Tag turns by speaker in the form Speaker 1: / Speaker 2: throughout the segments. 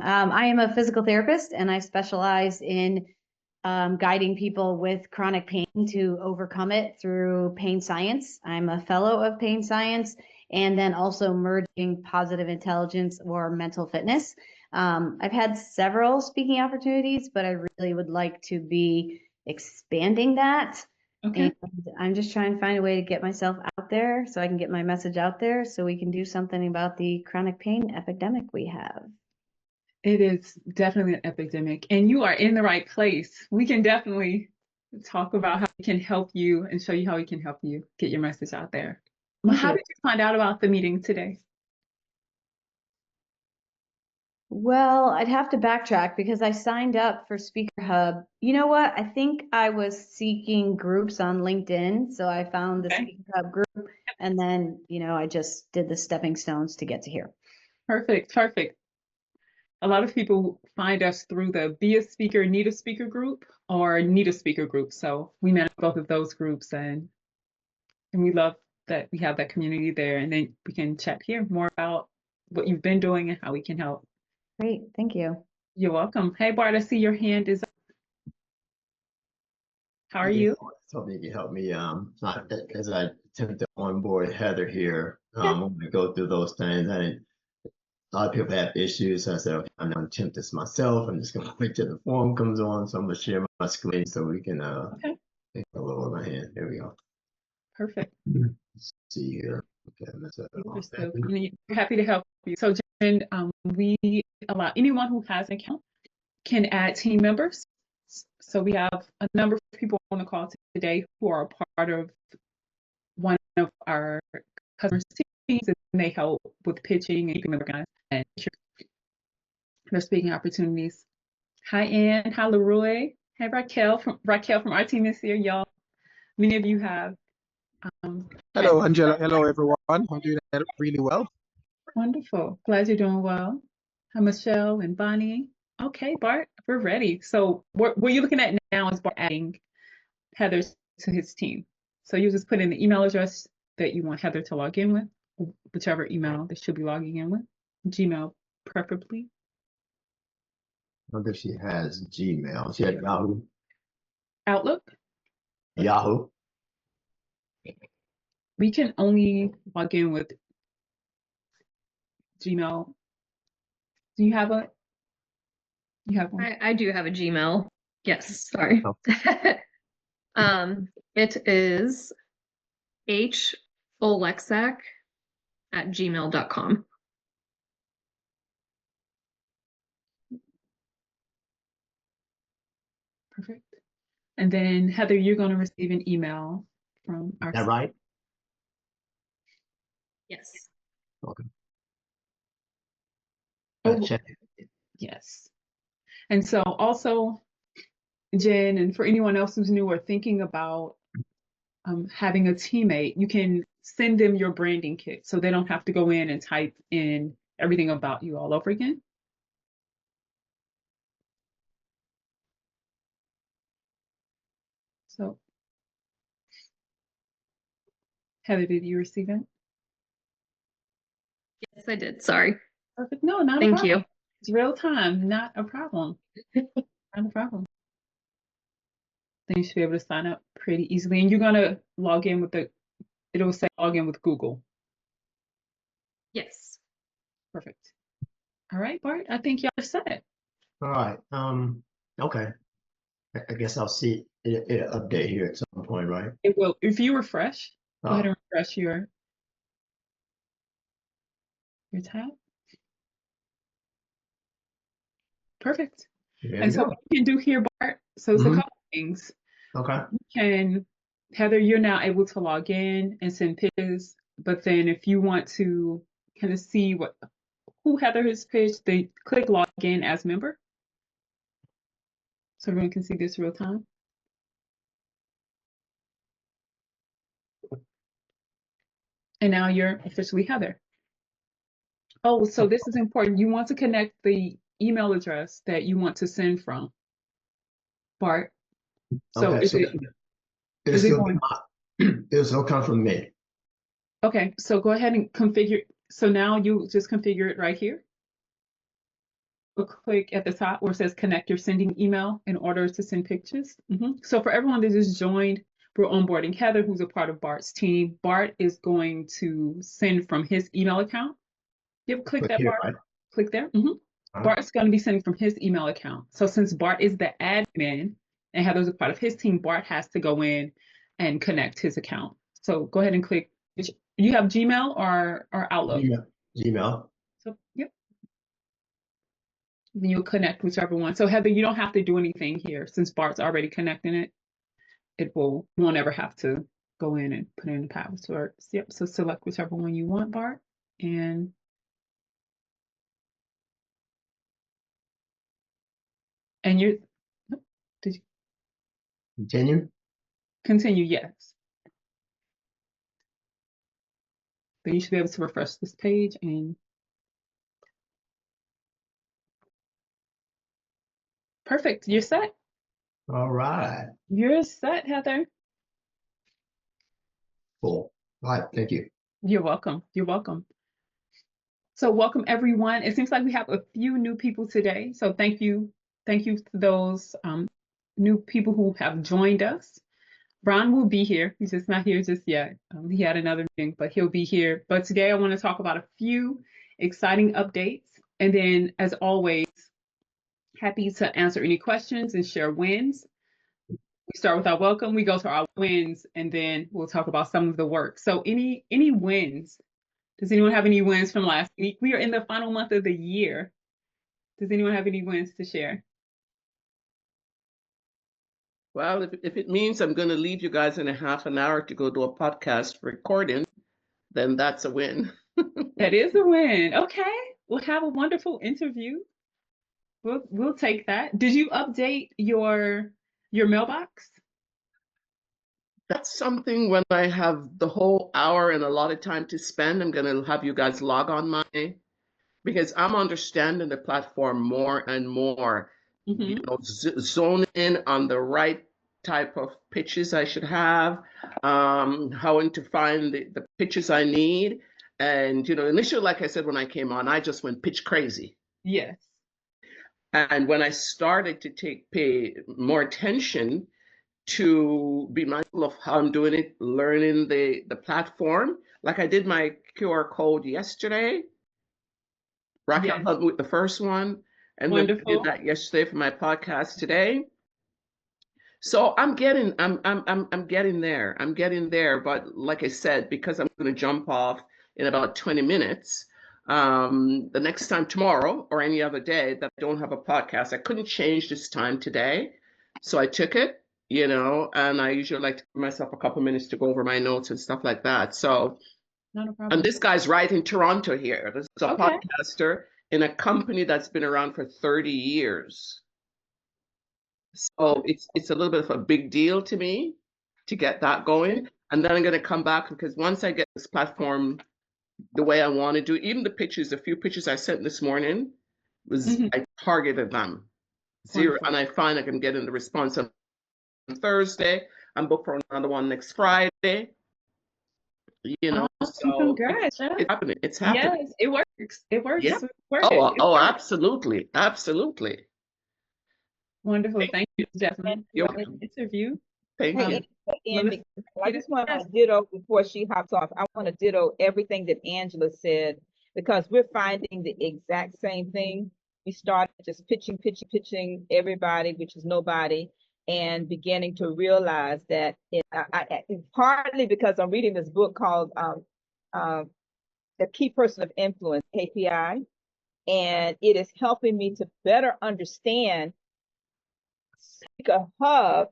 Speaker 1: I am a physical therapist and I specialize in guiding people with chronic pain to overcome it through pain science. I'm a fellow of pain science and then also merging positive intelligence or mental fitness. I've had several speaking opportunities, but I really would like to be expanding that.
Speaker 2: Okay.
Speaker 1: And I'm just trying to find a way to get myself out there so I can get my message out there so we can do something about the chronic pain epidemic we have.
Speaker 2: It is definitely an epidemic, and you are in the right place. We can definitely talk about how we can help you and show you how we can help you get your message out there.
Speaker 1: Thank
Speaker 2: How
Speaker 1: you.
Speaker 2: did you find out about the meeting today?
Speaker 1: Well, I'd have to backtrack because I signed up for Speaker Hub. You know what? I think I was seeking groups on LinkedIn, so I found the
Speaker 2: Okay.
Speaker 1: Speaker Hub group, and then, I just did the stepping stones to get to here.
Speaker 2: Perfect, perfect. A lot of people find us through the Be a Speaker, Need a Speaker group or Need a Speaker group. So we manage both of those groups, and we love that we have that community there. And then we can chat here more about what you've been doing and how we can help.
Speaker 1: Great, thank you.
Speaker 2: You're welcome. Hey, Bart, I see your hand is up. How are
Speaker 3: Yeah,
Speaker 2: you?
Speaker 3: hoping you can help me. As I attempt to onboard Heather here,
Speaker 2: Okay.
Speaker 3: I'm going to go through those things. A lot of people have issues. So I said, okay, I'm going to attempt this myself. I'm just going to wait till the form comes on. So I'm going to share my screen so we can
Speaker 2: Okay.
Speaker 3: take a little of my hand. There we go.
Speaker 2: Perfect.
Speaker 3: Let's see here. Okay,
Speaker 2: We're happy to help you. So, Jen, we allow anyone who has an account can add team members. So we have a number of people on the call today who are a part of one of our customer teams, and they help with pitching and keeping them organized and their speaking opportunities. Hi, Ann. Hi, Leroy. Hey, Raquel from our team is here, y'all. Many of you have.
Speaker 4: Hello, Angela. Hello, everyone. I'm doing really well.
Speaker 2: Wonderful. Glad you're doing well. Hi, Michelle and Bonnie. Okay, Bart, we're ready. So what you're looking at now is Bart adding Heather to his team. So you just put in the email address that you want Heather to log in with, whichever email they should be logging in with, Gmail preferably.
Speaker 3: I wonder if she has Gmail. She had Yahoo.
Speaker 2: Outlook.
Speaker 3: Yahoo.
Speaker 2: We can only log in with Gmail. Do you have a? You have one?
Speaker 5: I do have a Gmail. Yes, sorry.
Speaker 3: Oh.
Speaker 5: It is holexac@gmail.com.
Speaker 2: Perfect. And then Heather, you're going to receive an email from our.
Speaker 3: Is that right?
Speaker 5: Yes.
Speaker 3: Okay.
Speaker 2: Oh,
Speaker 3: Check.
Speaker 2: yes. And so also, Jen, and for anyone else who's new or thinking about having a teammate, you can send them your branding kit so they don't have to go in and type in everything about you all over again. So, Heather, did you receive it?
Speaker 5: Yes, I did. Sorry.
Speaker 2: Perfect. No, not a
Speaker 5: Thank
Speaker 2: problem.
Speaker 5: you.
Speaker 2: It's real time, not a problem. Not a problem. Then you should be able to sign up pretty easily. And you're going to log in with it'll say log in with Google.
Speaker 5: Yes.
Speaker 2: Perfect. All right, Bart, I think y'all are set.
Speaker 3: All right. Okay. I guess I'll see it update here at some point, right?
Speaker 2: It will, if you refresh, go ahead
Speaker 3: Oh,
Speaker 2: and refresh your tab. Perfect.
Speaker 3: there
Speaker 2: And
Speaker 3: we
Speaker 2: so
Speaker 3: go.
Speaker 2: what you can do here, Bart, so it's a couple things.
Speaker 3: Okay.
Speaker 2: You can, Heather, you're now able to log in and send pitches, but then if you want to kind of see who Heather has pitched, they click log in as member. So everyone can see this real time. And now you're officially Heather. Oh, so this is important. You want to connect the email address that you want to send from, Bart. So
Speaker 3: Okay.
Speaker 2: is it going?
Speaker 3: It'll still come from me.
Speaker 2: Okay, so go ahead and configure. So now you just configure it right here. We'll click at the top where it says connect your sending email in order to send pictures. So for everyone that just joined, we're onboarding Heather, who's a part of Bart's team. Bart is going to send from his email account. Yep, click that,
Speaker 3: here,
Speaker 2: Bart.
Speaker 3: right?
Speaker 2: Click there.
Speaker 3: Uh-huh.
Speaker 2: Bart's going to be sending from his email account. So since Bart is the admin and Heather's a part of his team, Bart has to go in and connect his account. So go ahead and click. You have Gmail or Outlook?
Speaker 3: Gmail.
Speaker 2: So, yep. Then you'll connect whichever one. So Heather, you don't have to do anything here since Bart's already connecting it. You won't ever have to go in and put in the passwords. Yep. So select whichever one you want, Bart, and you're. Did you
Speaker 3: Continue.
Speaker 2: continue? Yes. Then you should be able to refresh this page and perfect. You're set.
Speaker 3: All right.
Speaker 2: You're set, Heather.
Speaker 3: Cool. All right. Thank you.
Speaker 2: You're welcome. You're welcome. So welcome everyone. It seems like we have a few new people today. So thank you. Thank you to those new people who have joined us. Ron will be here. He's just not here just yet. He had another meeting, but he'll be here. But today I want to talk about a few exciting updates. And then as always, happy to answer any questions and share wins. We start with our welcome, we go to our wins, and then we'll talk about some of the work. So any wins? Does anyone have any wins from last week? We are in the final month of the year. Does anyone have any wins to share?
Speaker 6: Well, if it means I'm going to leave you guys in a half an hour to go do a podcast recording, then that's a win.
Speaker 2: That is a win. Okay, we'll have a wonderful interview. We'll take that. Did you update your mailbox?
Speaker 6: That's something when I have the whole hour and a lot of time to spend, I'm going to have you guys log on because I'm understanding the platform more and more. You know, zone in on the right type of pitches I should have, how to find the pitches I need. And, initially, like I said, when I came on, I just went pitch crazy.
Speaker 2: Yes.
Speaker 6: And when I started to pay more attention to be mindful of how I'm doing it, learning the platform, like I did my QR code yesterday, rocking out with the first one, and then I did that yesterday for my podcast today. So I'm getting there. I'm getting there. But like I said, because I'm going to jump off in about 20 minutes, the next time tomorrow or any other day that I don't have a podcast, I couldn't change this time today. So I took it, and I usually like to give myself a couple minutes to go over my notes and stuff like that. So,
Speaker 2: not a problem.
Speaker 6: And this guy's right in Toronto here. This is a podcaster in a company that's been around for 30 years. So it's a little bit of a big deal to me to get that going. And then I'm going to come back because once I get this platform the way I want to do, even the few pictures I sent this morning, I targeted them. Zero, and I find I can get in the response on Thursday. I'm booked for another one next Friday. So
Speaker 2: congrats.
Speaker 6: It's happening. It's happening.
Speaker 2: Yes, it works. It works.
Speaker 6: Yeah.
Speaker 2: It
Speaker 6: works. Absolutely. Absolutely.
Speaker 2: Wonderful. Thank you, Jasmine.
Speaker 6: You're
Speaker 2: welcome. Interview.
Speaker 6: Thank you.
Speaker 7: And I just want to ditto before she hops off. I want to ditto everything that Angela said because we're finding the exact same thing. We started just pitching everybody, which is nobody, and beginning to realize that it's partly because I'm reading this book called The Key Person of Influence, KPI, and it is helping me to better understand a hub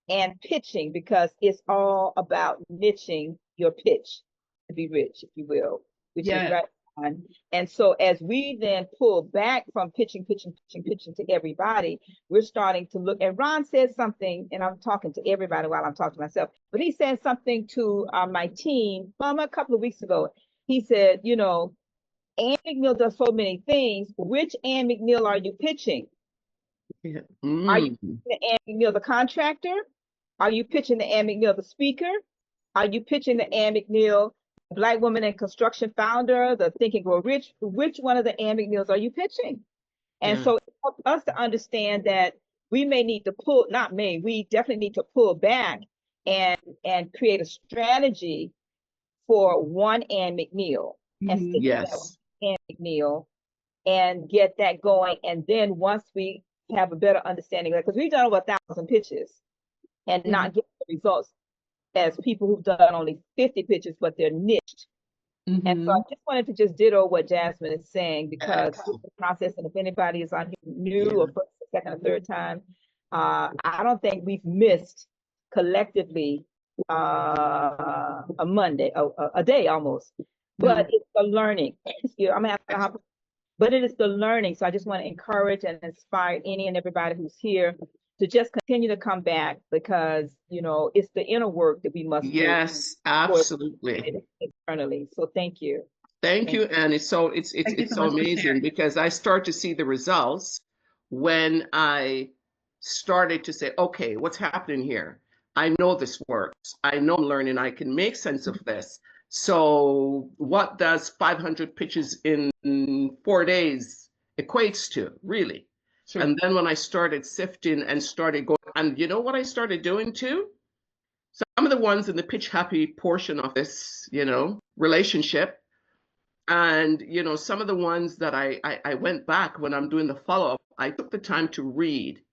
Speaker 7: and pitching because it's all about niching your pitch to be rich, if you will, which is right on. And so as we then pull back from pitching to everybody, we're starting to look, and Ron said something, and I'm talking to everybody while I'm talking to myself, but he said something to my team a couple of weeks ago. He said, Ann McNeil does so many things. Which Ann McNeil are you pitching?
Speaker 6: Yeah.
Speaker 7: Are you pitching the Ann McNeil, the contractor? Are you pitching the Ann McNeil, the speaker? Are you pitching the Ann McNeil, Black woman in construction founder, the Think and Grow Rich? Which one of the Ann McNeils are you pitching? And
Speaker 6: Yeah.
Speaker 7: so it helped us to understand that we may need to pull, not me, we definitely need to pull back and create a strategy for one Ann McNeil and
Speaker 2: Mhm.
Speaker 7: stick to that
Speaker 6: Yes.
Speaker 7: Ann McNeil and get that going. And then once we have a better understanding, because we've done over 1,000 pitches and not get the results as people who've done only 50 pitches, but they're niched. And so I
Speaker 2: Mhm.
Speaker 7: just wanted to just ditto what Jasmine is saying, because it's the process, and if anybody is on here new or first, second, or third time, I don't think we've missed collectively a Monday, a day almost. But it's the learning. Excuse, I'm gonna have to hop, but it is the learning. So I just want to encourage and inspire any and everybody who's here to just continue to come back, because it's the inner work that we must do
Speaker 6: Yes,
Speaker 7: for
Speaker 6: absolutely.
Speaker 7: externally. So thank you.
Speaker 6: Thank
Speaker 7: Thank
Speaker 6: you. And it's so
Speaker 2: Thank you so
Speaker 6: so
Speaker 2: much for
Speaker 6: amazing
Speaker 2: sharing.
Speaker 6: because I start to see the results when I started to say, okay, what's happening here? I know this works. I know I'm learning. I can make sense of this. So what does 500 pitches in 4 days equates to, really?
Speaker 2: Sure.
Speaker 6: And then when I started sifting and started going, and you know what I started doing too? Some of the ones in the pitch happy portion of this, relationship, and some of the ones that I went back when I'm doing the follow-up, I took the time to read.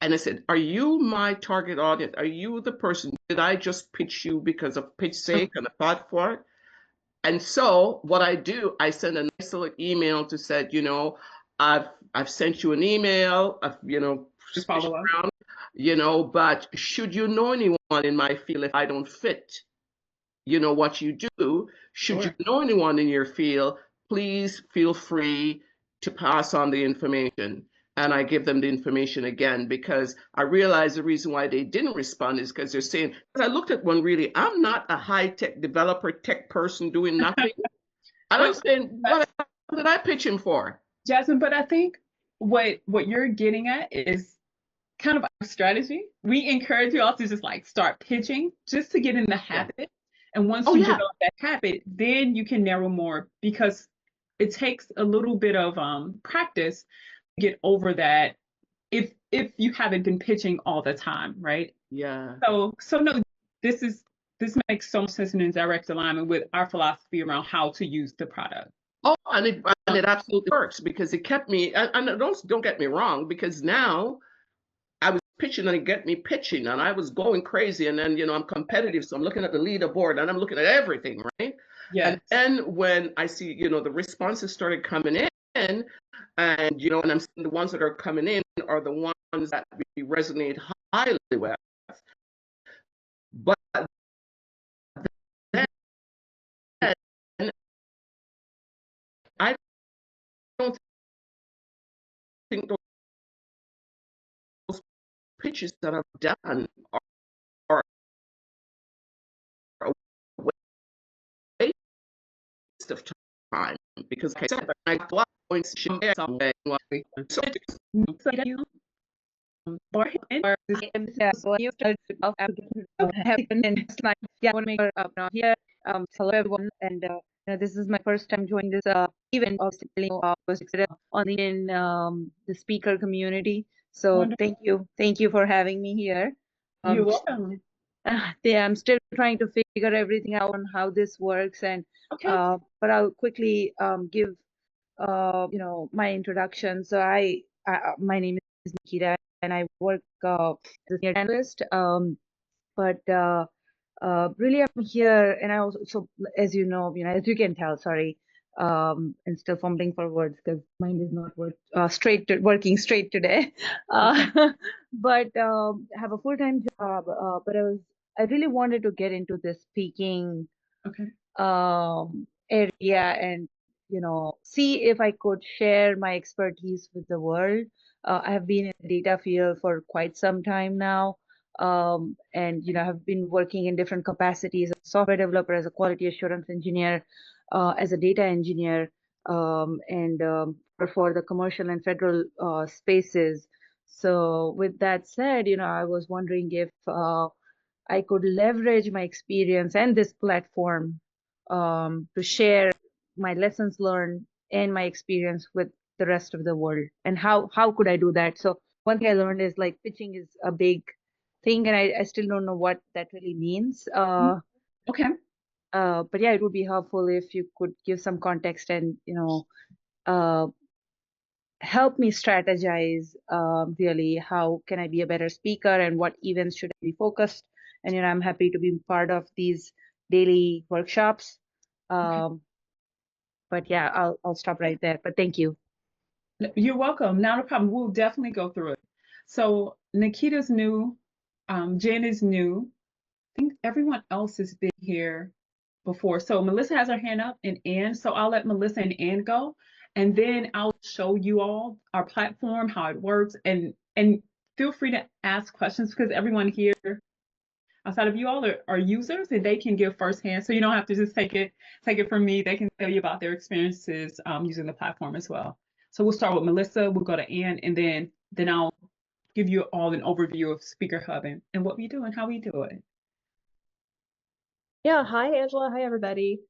Speaker 6: And I said, are you my target audience? Are you the person? Did I just pitch you because of pitch sake and a thought for it? And so what I do, I send a nice little email to said, I've sent you an email, I've,
Speaker 2: To follow up.
Speaker 6: around, but should you know anyone in my field if I don't fit, what you do, should you
Speaker 2: Sure.
Speaker 6: know anyone in your field, please feel free to pass on the information. And I give them the information again, because I realize the reason why they didn't respond is because they're saying, because I looked at one, really, I'm not a high-tech developer, tech person doing nothing. And I'm
Speaker 2: But
Speaker 6: saying, what did I pitch him for?
Speaker 2: Jasmine, but I think what you're getting at is kind of our strategy. We encourage you all to just like start pitching just to get in the habit. And once
Speaker 6: Oh,
Speaker 2: you
Speaker 6: yeah.
Speaker 2: develop that habit, then you can narrow more, because it takes a little bit of practice to get over that if you haven't been pitching all the time, right?
Speaker 6: Yeah.
Speaker 2: So no, this makes so much sense and in direct alignment with our philosophy around how to use the product.
Speaker 6: Oh, and it absolutely works, because it kept me, and don't get me wrong, because now I was pitching and it get me pitching and I was going crazy. And then, I'm competitive. So I'm looking at the leaderboard and I'm looking at everything, right?
Speaker 2: Yes.
Speaker 6: And then when I see, the responses started coming in, and, and I'm seeing the ones that are coming in are the ones that we resonate highly with. But then I don't think those pitches that I've done are a waste of time, because like I said, I was going to share somewhere. So
Speaker 8: Hello everyone, and this is my first time joining this event of was on the speaker community. So
Speaker 2: Wonderful.
Speaker 8: thank you for having me here.
Speaker 2: You're welcome.
Speaker 8: Yeah, I'm still trying to figure everything out on how this works, and
Speaker 2: Okay.
Speaker 8: but I'll quickly give my introduction. So my name is Nikita, and I work as a senior analyst. But really I'm here, and I also, so as as you can tell, sorry, and still fumbling for words because mind is not working straight today. But have a full-time job, but I really wanted to get into this speaking
Speaker 2: Okay.
Speaker 8: area, and see if I could share my expertise with the world. I have been in the data field for quite some time now, and have been working in different capacities: as a software developer, as a quality assurance engineer, as a data engineer, and for the commercial and federal spaces. So with that said, I was wondering if I could leverage my experience and this platform to share my lessons learned and my experience with the rest of the world, and how could I do that? So one thing I learned is like pitching is a big thing, and I still don't know what that really means.
Speaker 2: Okay.
Speaker 8: But yeah, it would be helpful if you could give some context and uh, help me strategize really how can I be a better speaker and what events should I be focused. And I'm happy to be part of these daily workshops. But yeah, I'll stop right there. But thank you.
Speaker 2: You're welcome. Not a problem. We'll definitely go through it. So Nikita's new, Jen is new. I think everyone else has been here before. So Melissa has her hand up and Ann. So I'll let Melissa and Ann go. And then I'll show you all our platform, how it works, and feel free to ask questions because everyone here outside of you all are users and they can give firsthand. So you don't have to just take it from me. They can tell you about their experiences using the platform as well. So we'll start with Melissa, we'll go to Ann, and then I'll give you all an overview of Speaker Hub and what we do and how we do it.
Speaker 9: Yeah, hi Angela, hi everybody.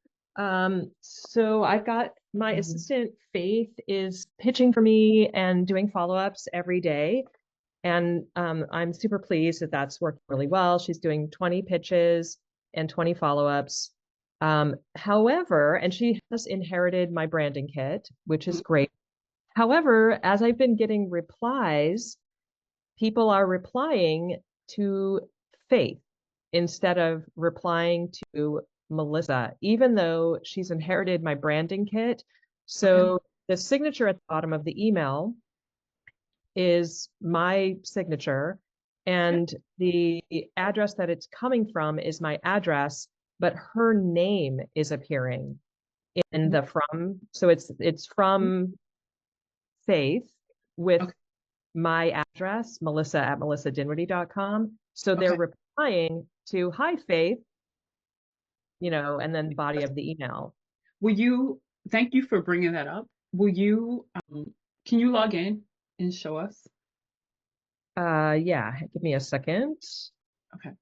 Speaker 9: So I've got my assistant Faith is pitching for me and doing follow-ups every day. And I'm super pleased that that's worked really well. She's doing 20 pitches and 20 follow-ups. However, and she has inherited my branding kit, which is great. However, as I've been getting replies, people are replying to Faith instead of replying to Melissa, even though she's inherited my branding kit. So the signature at the bottom of the email is my signature, and the address that it's coming from is my address, but her name is appearing in the from. So it's from Faith with my address, melissa@melissadinwiddie.com. So they're replying to, hi, Faith, and then the body of the email.
Speaker 2: Thank you for bringing that up. Can you log in and show us?
Speaker 9: Yeah, give me a second.
Speaker 2: Okay.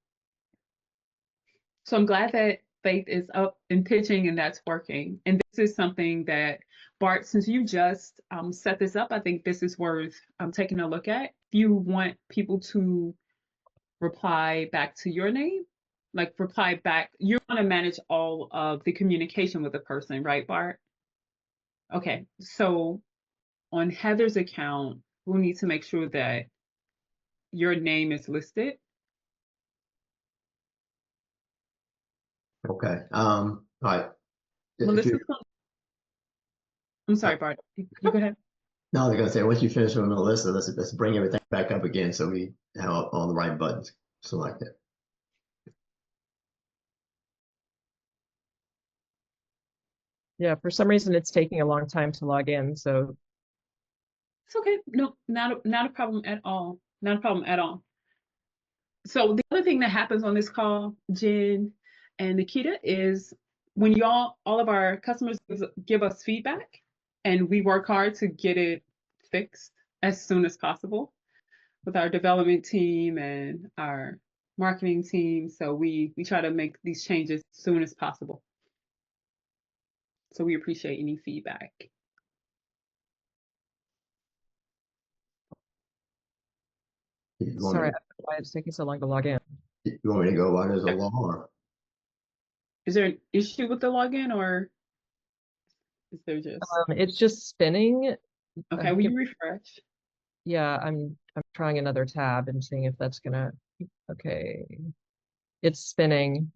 Speaker 2: So I'm glad that Faith is up and pitching and that's working. And this is something that, Bart, since you just set this up, I think this is worth taking a look at. If you want people to reply back to your name, like reply back, you want to manage all of the communication with the person, right, Bart? Okay, so on Heather's account, we'll need to make sure that your name is listed.
Speaker 3: Okay. All right.
Speaker 2: Melissa, I'm sorry, Bart. You go ahead.
Speaker 3: No, I was gonna say once you finish with Melissa, let's bring everything back up again so we have all the right buttons selected.
Speaker 9: Yeah, for some reason it's taking a long time to log in, so
Speaker 2: It's okay. No, not a problem at all. Not a problem at all. So the other thing that happens on this call, Jen and Nikita, is when all of our customers give us feedback, and we work hard to get it fixed as soon as possible with our development team and our marketing team. So we try to make these changes as soon as possible. So we appreciate any feedback.
Speaker 9: sorry, why it's taking so long to log in.
Speaker 3: You want me to go while there's a law, or?
Speaker 2: Is there an issue with the login, or is there just
Speaker 9: it's just spinning.
Speaker 2: okay? Will you refresh?
Speaker 9: Yeah, I'm trying another tab and seeing if that's gonna. Okay, it's spinning.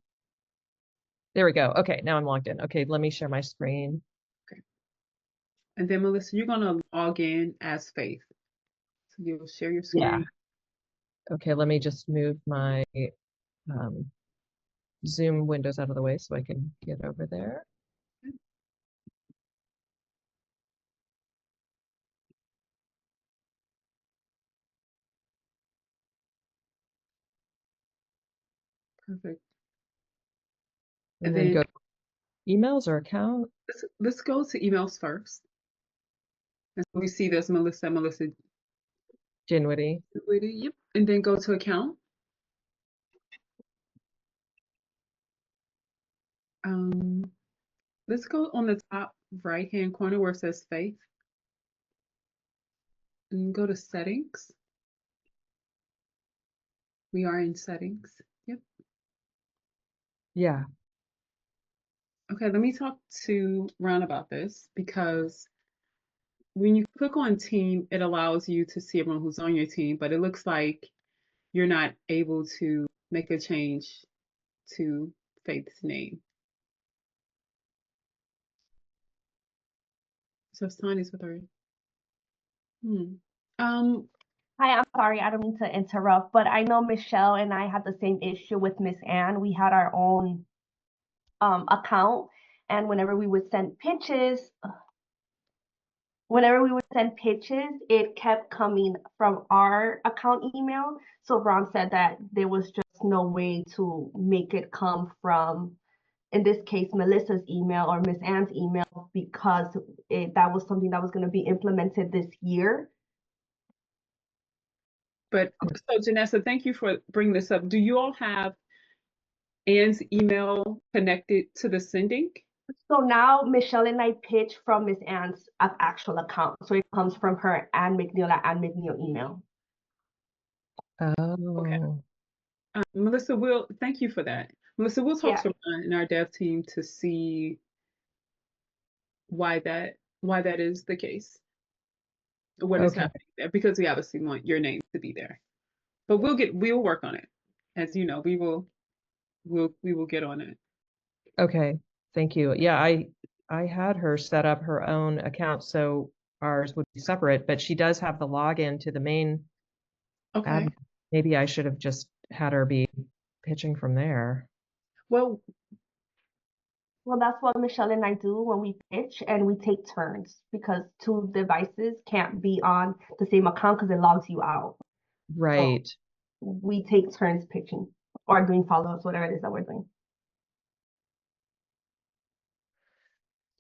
Speaker 9: There we go. Okay, now I'm logged in. Okay, let me share my screen.
Speaker 2: Okay. And then Melissa, you're gonna log in as Faith. So you'll share your screen.
Speaker 9: Yeah. Okay, let me just move my Zoom windows out of the way so I can get over there.
Speaker 2: Perfect.
Speaker 9: And then go to emails or account.
Speaker 2: Let's go to emails first. And so we see there's Melissa
Speaker 9: Dinwiddie.
Speaker 2: Yep. And then go to account. Let's go on the top right-hand corner where it says Faith. and go to settings. We are in settings. Yep.
Speaker 9: Yeah.
Speaker 2: Okay, let me talk to Ron about this because when you click on team, it allows you to see everyone who's on your team, but it looks like you're not able to make a change to Faith's name. So sign is with her.
Speaker 10: Hi, I'm sorry, I don't mean to interrupt, but I know Michelle and I had the same issue with Miss Ann. We had our own account, and whenever we would send pitches, it kept coming from our account email. So Ron said that there was just no way to make it come from, in this case, Melissa's email or Miss Ann's email, because that was something that was going to be implemented this year.
Speaker 2: But so Janessa, thank you for bringing this up. Do you all have Ann's email connected to the sending?
Speaker 10: So now Michelle and I pitch from Miss Ann's actual account. So it comes from her Ann McNeil at Ann McNeil email.
Speaker 2: Okay.
Speaker 9: Oh.
Speaker 2: Melissa, thank you for that. Melissa, we'll talk
Speaker 10: Yeah.
Speaker 2: to Ron and our dev team to see why that is the case. What is
Speaker 9: Okay.
Speaker 2: happening there? Because we obviously want your name to be there. But we'll work on it. As you know, we will get on it.
Speaker 9: Okay. Thank you. Yeah, I had her set up her own account so ours would be separate, but she does have the login to the main
Speaker 2: Okay.
Speaker 9: admin. Maybe I should have just had her be pitching from there.
Speaker 2: Well,
Speaker 10: that's what Michelle and I do when we pitch, and we take turns because two devices can't be on the same account because it logs you out.
Speaker 9: Right.
Speaker 10: So we take turns pitching or doing follow-ups, whatever it is that we're doing.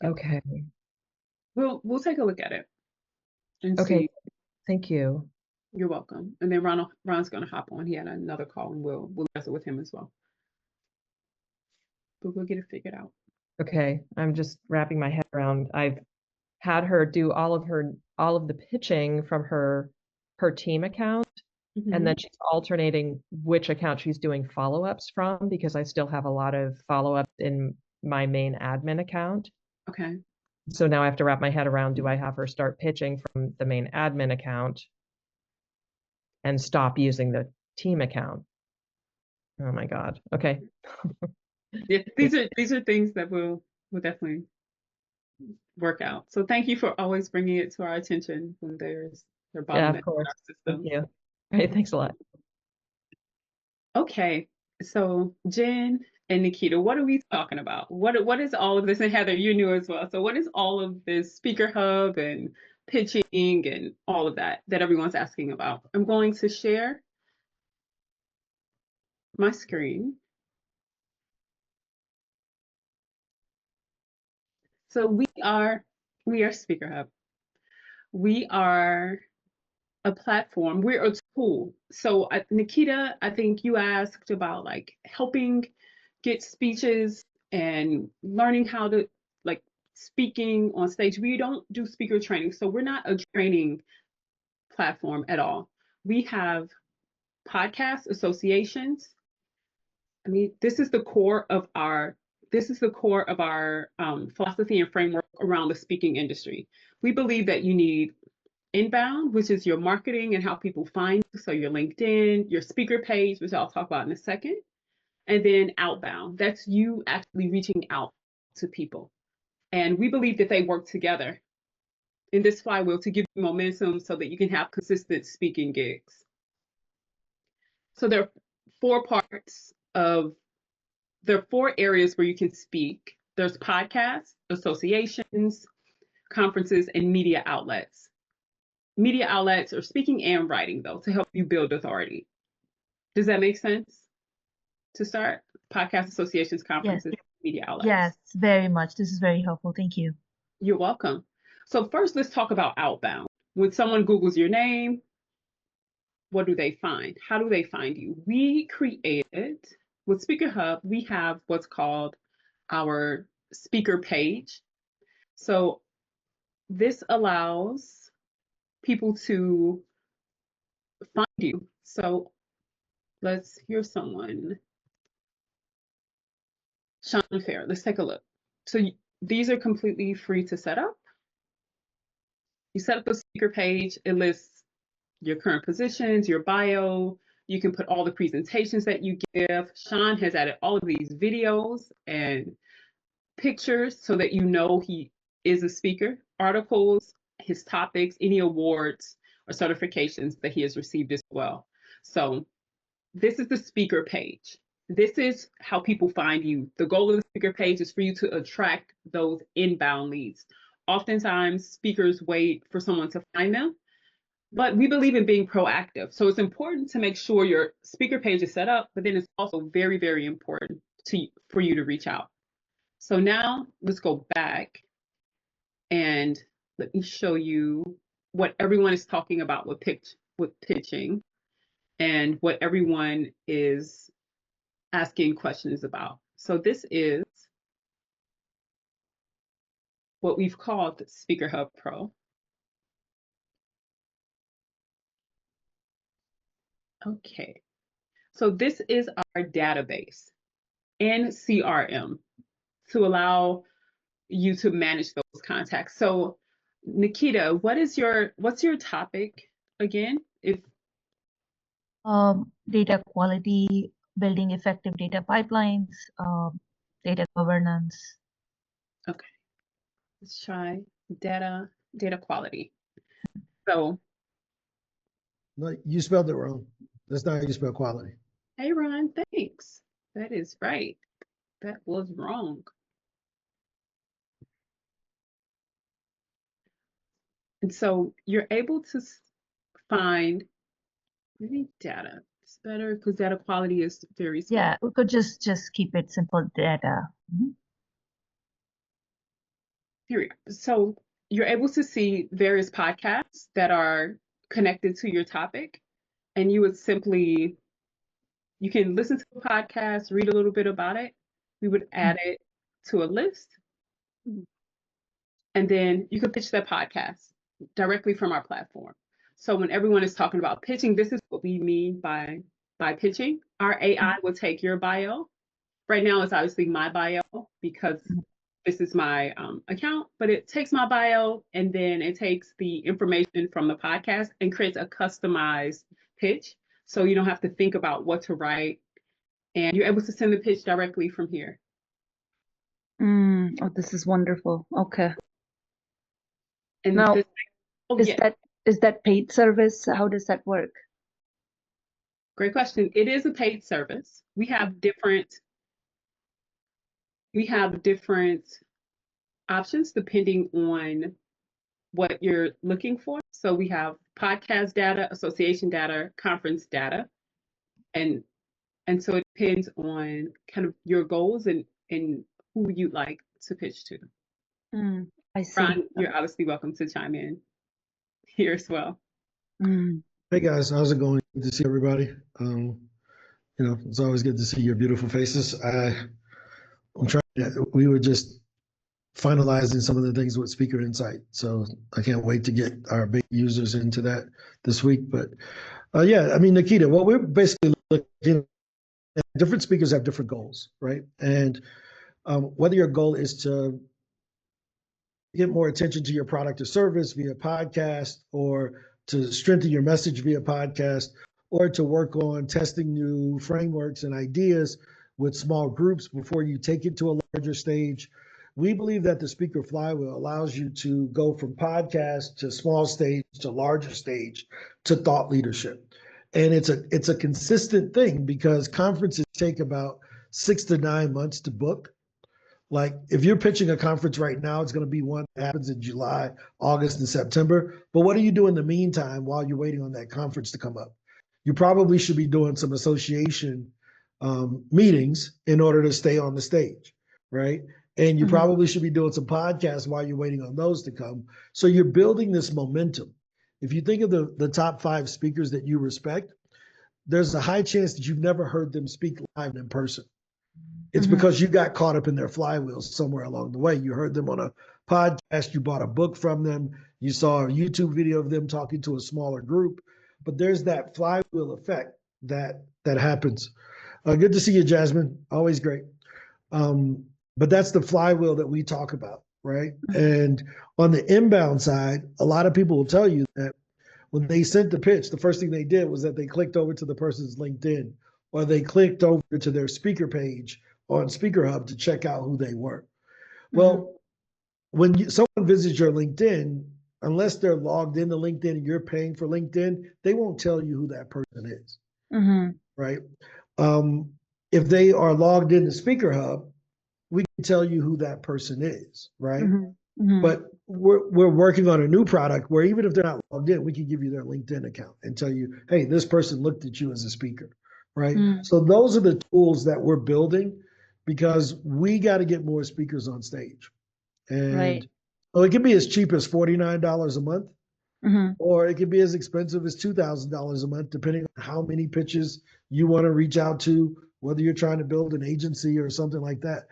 Speaker 9: Okay.
Speaker 2: we'll take a look at it and
Speaker 9: Okay.
Speaker 2: see.
Speaker 9: Thank you.
Speaker 2: You're welcome. And then Ron's gonna hop on. He had another call and we'll address it with him as well. But we'll get it figured out.
Speaker 9: Okay. I'm just wrapping my head around. I've had her do all of the pitching from her team account. And then she's alternating which account she's doing follow-ups from because I still have a lot of follow-ups in my main admin account.
Speaker 2: Okay.
Speaker 9: So now I have to wrap my head around, do I have her start pitching from the main admin account and stop using the team account? Oh my God. Okay.
Speaker 2: Yeah, these are things that we'll definitely work out. So thank you for always bringing it to our attention when there
Speaker 9: Yeah,
Speaker 2: bottlenecks
Speaker 9: of course.
Speaker 2: in our
Speaker 9: Thank
Speaker 2: system.
Speaker 9: you. All right, thanks a lot.
Speaker 2: Okay, so Jen and Nikita, what are we talking about? What is all of this? And Heather, you knew as well. So what is all of this Speaker Hub and pitching and all of that everyone's asking about? I'm going to share my screen. So we are Speaker Hub. We are a platform. We're a tool. So Nikita, I think you asked about like helping get speeches and learning how to like speaking on stage. We don't do speaker training, so we're not a training platform at all. We have podcast associations. I mean, this is the core of our philosophy and framework around the speaking industry. We believe that you need inbound, which is your marketing and how people find you. So your LinkedIn, your speaker page, which I'll talk about in a second. And then outbound, that's you actually reaching out to people. And we believe that they work together in this flywheel to give you momentum so that you can have consistent speaking gigs. So there are four areas where you can speak. There's podcasts, associations, conferences, and media outlets. Media outlets are speaking and writing, though, to help you build authority. Does that make sense to start? Podcast associations, conferences, media outlets.
Speaker 11: Yes, very much. This is very helpful. Thank you.
Speaker 2: You're welcome. So first, let's talk about outbound. When someone Googles your name, what do they find? How do they find you? We created, with Speaker Hub, we have what's called our speaker page. So this allows people to find you. So let's hear someone. Sean Fair, let's take a look. So these are completely free to set up. You set up the speaker page, it lists your current positions, your bio, you can put all the presentations that you give. Sean has added all of these videos and pictures so that you know he is a speaker, articles, his topics, any awards or certifications that he has received as well. So this is the speaker page. This is how people find you. The goal of the speaker page is for you to attract those inbound leads. Oftentimes, speakers wait for someone to find them, but we believe in being proactive. So it's important to make sure your speaker page is set up, but then it's also very, very important for you to reach out. So now let's go back and let me show you what everyone is talking about with pitching and what everyone is asking questions about. So this is what we've called Speaker Hub Pro. Okay, so this is our database in CRM to allow you to manage those contacts. So Nikita, what's your topic again?
Speaker 11: Data quality, building effective data pipelines, data governance.
Speaker 2: Okay, let's try data quality. So
Speaker 12: No, you spelled it wrong. That's not how you spell quality.
Speaker 2: hey Ron, thanks. That is right. That was wrong. And so you're able to find maybe data. It's better because data quality is very small.
Speaker 11: Yeah, we could just keep it simple, data.
Speaker 2: Here we go. So you're able to see various podcasts that are connected to your topic, and you can listen to the podcast, read a little bit about it. We would add it to a list, and then you could pitch that podcast directly from our platform. So when everyone is talking about pitching, this is what we mean by pitching. Our AI will take your bio. Right now, it's obviously my bio because this is my account, but it takes my bio and then it takes the information from the podcast and creates a customized pitch. So you don't have to think about what to write, and you're able to send the pitch directly from here.
Speaker 8: Oh, this is wonderful. Okay.
Speaker 2: And
Speaker 8: Now,
Speaker 2: yeah.
Speaker 8: is that paid service? How does that work?
Speaker 2: Great question. It is a paid service. We have different options depending on what you're looking for. So we have podcast data, association data, conference data, and so it depends on kind of your goals and who you'd like to pitch to.
Speaker 8: I see.
Speaker 2: Ron, you're obviously welcome to chime in here as well.
Speaker 12: Hey guys, how's it going? Good to see everybody. It's always good to see your beautiful faces. We were just finalizing some of the things with Speaker Insight, so I can't wait to get our big users into that this week. But yeah, I mean, Nikita, what we're basically looking at, different speakers have different goals, right? And whether your goal is to get more attention to your product or service via podcast, or to strengthen your message via podcast, or to work on testing new frameworks and ideas with small groups before you take it to a larger stage. We believe that the Speaker Flywheel allows you to go from podcast to small stage to larger stage to thought leadership. And it's a consistent thing because conferences take about 6 to 9 months to book. Like if you're pitching a conference right now, it's going to be one that happens in July, August, and September. But what do you do in the meantime while you're waiting on that conference to come up? You probably should be doing some association meetings in order to stay on the stage, right? And you probably should be doing some podcasts while you're waiting on those to come. So you're building this momentum. If you think of the top 5 speakers that you respect, there's a high chance that you've never heard them speak live in person. It's because you got caught up in their flywheels somewhere along the way. You heard them on a podcast, you bought a book from them, You saw a YouTube video of them talking to a smaller group, but there's that flywheel effect that happens. Good to see you, Jasmine. Always great. But that's the flywheel that we talk about, right? And on the inbound side, a lot of people will tell you that when they sent the pitch, the first thing they did was that they clicked over to the person's LinkedIn, or they clicked over to their speaker page on Speaker Hub to check out who they were. Well, when someone visits your LinkedIn, unless they're logged into LinkedIn and you're paying for LinkedIn, they won't tell you who that person is, right? If they are logged into Speaker Hub, we can tell you who that person is, right? But we're working on a new product where even if they're not logged in, we can give you their LinkedIn account and tell you, hey, this person looked at you as a speaker, right? So those are the tools that we're building because we got to get more speakers on stage. And well, it can be as cheap as $49 a month, or it can be as expensive as $2,000 a month, depending on how many pitches you want to reach out to, whether you're trying to build an agency or something like that.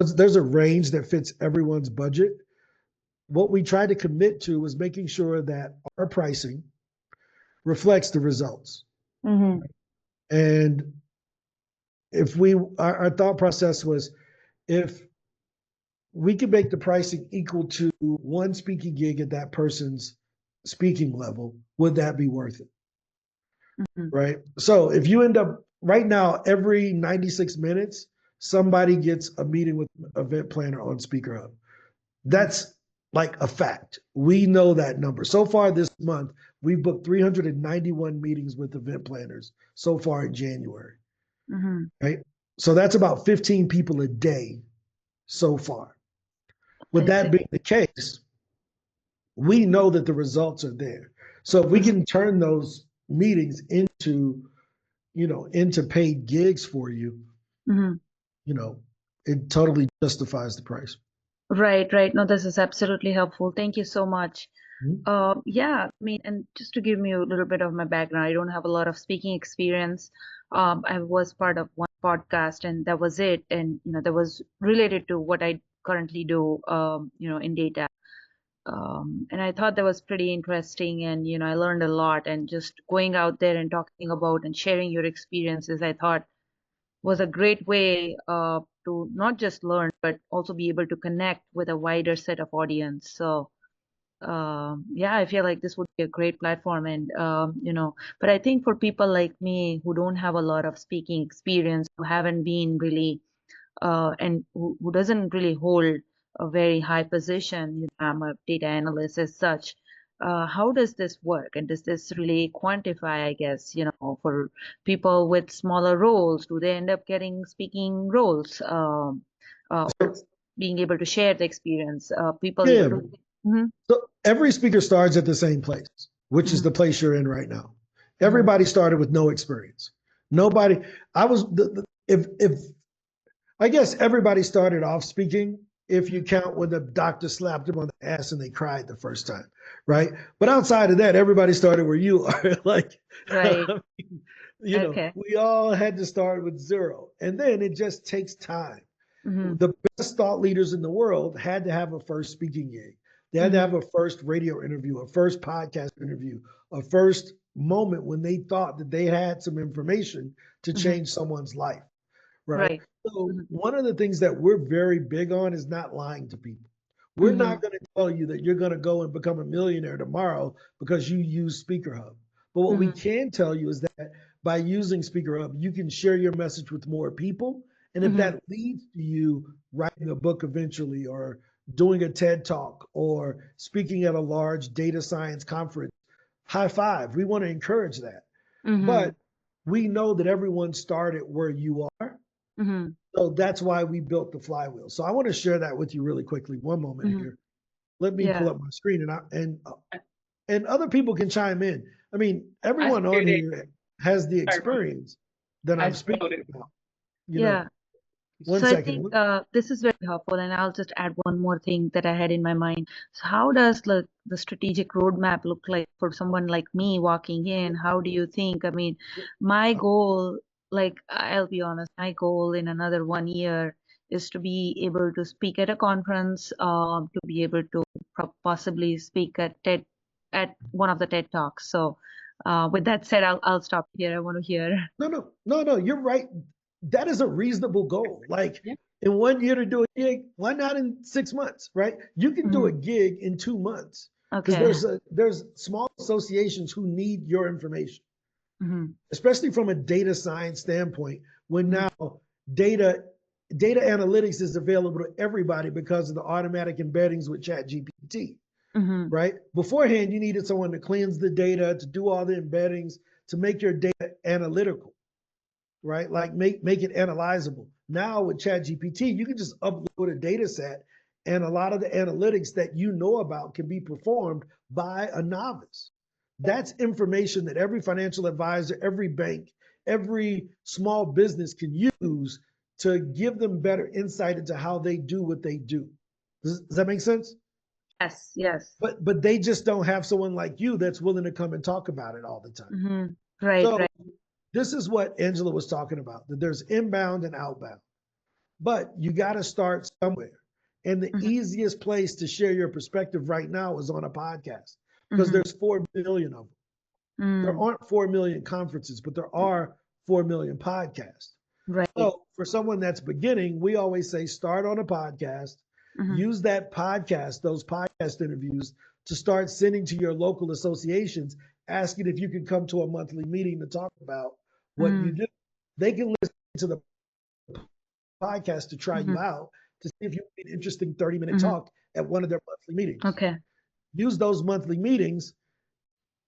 Speaker 12: So there's a range that fits everyone's budget. What we try to commit to is making sure that our pricing reflects the results. And if our thought process was, if we could make the pricing equal to one speaking gig at that person's speaking level, would that be worth it? Right? So if you end up, right now, every 96 minutes, somebody gets a meeting with an event planner on Speaker Hub. That's like a fact. We know that number. So far this month, we've booked 391 meetings with event planners so far in January, right? So that's about 15 people a day so far. With that being the case, we know that the results are there. So if we can turn those meetings into, into paid gigs for you, it totally justifies the price.
Speaker 8: Right. No, this is absolutely helpful. Thank you so much. Yeah, I mean, and just to give me a little bit of my background, I don't have a lot of speaking experience. I was part of one podcast and that was it. And, that was related to what I currently do, in data. And I thought that was pretty interesting. And, I learned a lot, and just going out there and talking about and sharing your experiences, I thought was a great way to not just learn, but also be able to connect with a wider set of audience. So, yeah, I feel like this would be a great platform. And, but I think for people like me who don't have a lot of speaking experience, who haven't been really, and who doesn't really hold a very high position, I'm a data analyst as such. How does this work? And does this really quantify, I guess, for people with smaller roles? Do they end up getting speaking roles? Being able to share the experience, people
Speaker 12: Yeah.
Speaker 8: able to.
Speaker 12: So every speaker starts at the same place, which is the place you're in right now. Everybody started with no experience. Nobody, if I guess everybody started off speaking, if you count when the doctor slapped them on the ass and they cried the first time, right? But outside of that, everybody started where you are. Like,
Speaker 8: Right.
Speaker 12: Okay. We all had to start with zero. And then it just takes time. The best thought leaders in the world had to have a first speaking gig. They had to have a first radio interview, a first podcast interview, a first moment when they thought that they had some information to change someone's life. Right. So one of the things that we're very big on is not lying to people. We're not going to tell you that you're going to go and become a millionaire tomorrow because you use Speaker Hub. But what we can tell you is that by using Speaker Hub, you can share your message with more people. And if that leads to you writing a book eventually, or doing a TED Talk, or speaking at a large data science conference, high five. We want to encourage that. But we know that everyone started where you are. So that's why we built the flywheel. So I want to share that with you really quickly. One moment here. Let me pull up my screen, and other people can chime in. I mean, everyone on here has the experience that I'm speaking about. One
Speaker 8: So
Speaker 12: second.
Speaker 8: I think this is very helpful, and I'll just add one more thing that I had in my mind. So how does the strategic roadmap look like for someone like me walking in? How do you think? I mean, my goal, like, I'll be honest, my goal in another 1 year is to be able to speak at a conference, to be able to possibly speak at one of the TED Talks. So with that said, I'll stop here. I want to hear.
Speaker 12: No, you're right. That is a reasonable goal. Like
Speaker 2: Yeah.
Speaker 12: in 1 year to do a gig, why not in 6 months, right? You can do a gig in 2 months because
Speaker 8: Okay.
Speaker 12: there's small associations who need your information,
Speaker 8: Mm-hmm.
Speaker 12: especially from a data science standpoint. When now data analytics is available to everybody because of the automatic embeddings with ChatGPT.
Speaker 8: Mm-hmm.
Speaker 12: Right? Beforehand, you needed someone to cleanse the data, to do all the embeddings, to make your data analytical, right? Like make it analyzable. Now with ChatGPT, you can just upload a data set and a lot of the analytics that you know about can be performed by a novice. That's information that every financial advisor, every bank, every small business can use to give them better insight into how they do what they do. Does that make sense?
Speaker 8: Yes.
Speaker 12: But they just don't have someone like you that's willing to come and talk about it all the time.
Speaker 8: Mm-hmm. Right.
Speaker 12: So this is what Angela was talking about, that there's inbound and outbound. But you got to start somewhere. And the easiest place to share your perspective right now is on a podcast because there's 4 million of them. There aren't 4 million conferences, but there are 4 million podcasts.
Speaker 8: Right.
Speaker 12: So for someone that's beginning, we always say start on a podcast, use that podcast, those podcast interviews to start sending to your local associations, asking if you can come to a monthly meeting to talk about what you do. They can listen to the podcast to try you out to see if you need an interesting 30-minute talk at one of their monthly meetings.
Speaker 8: Okay.
Speaker 12: Use those monthly meetings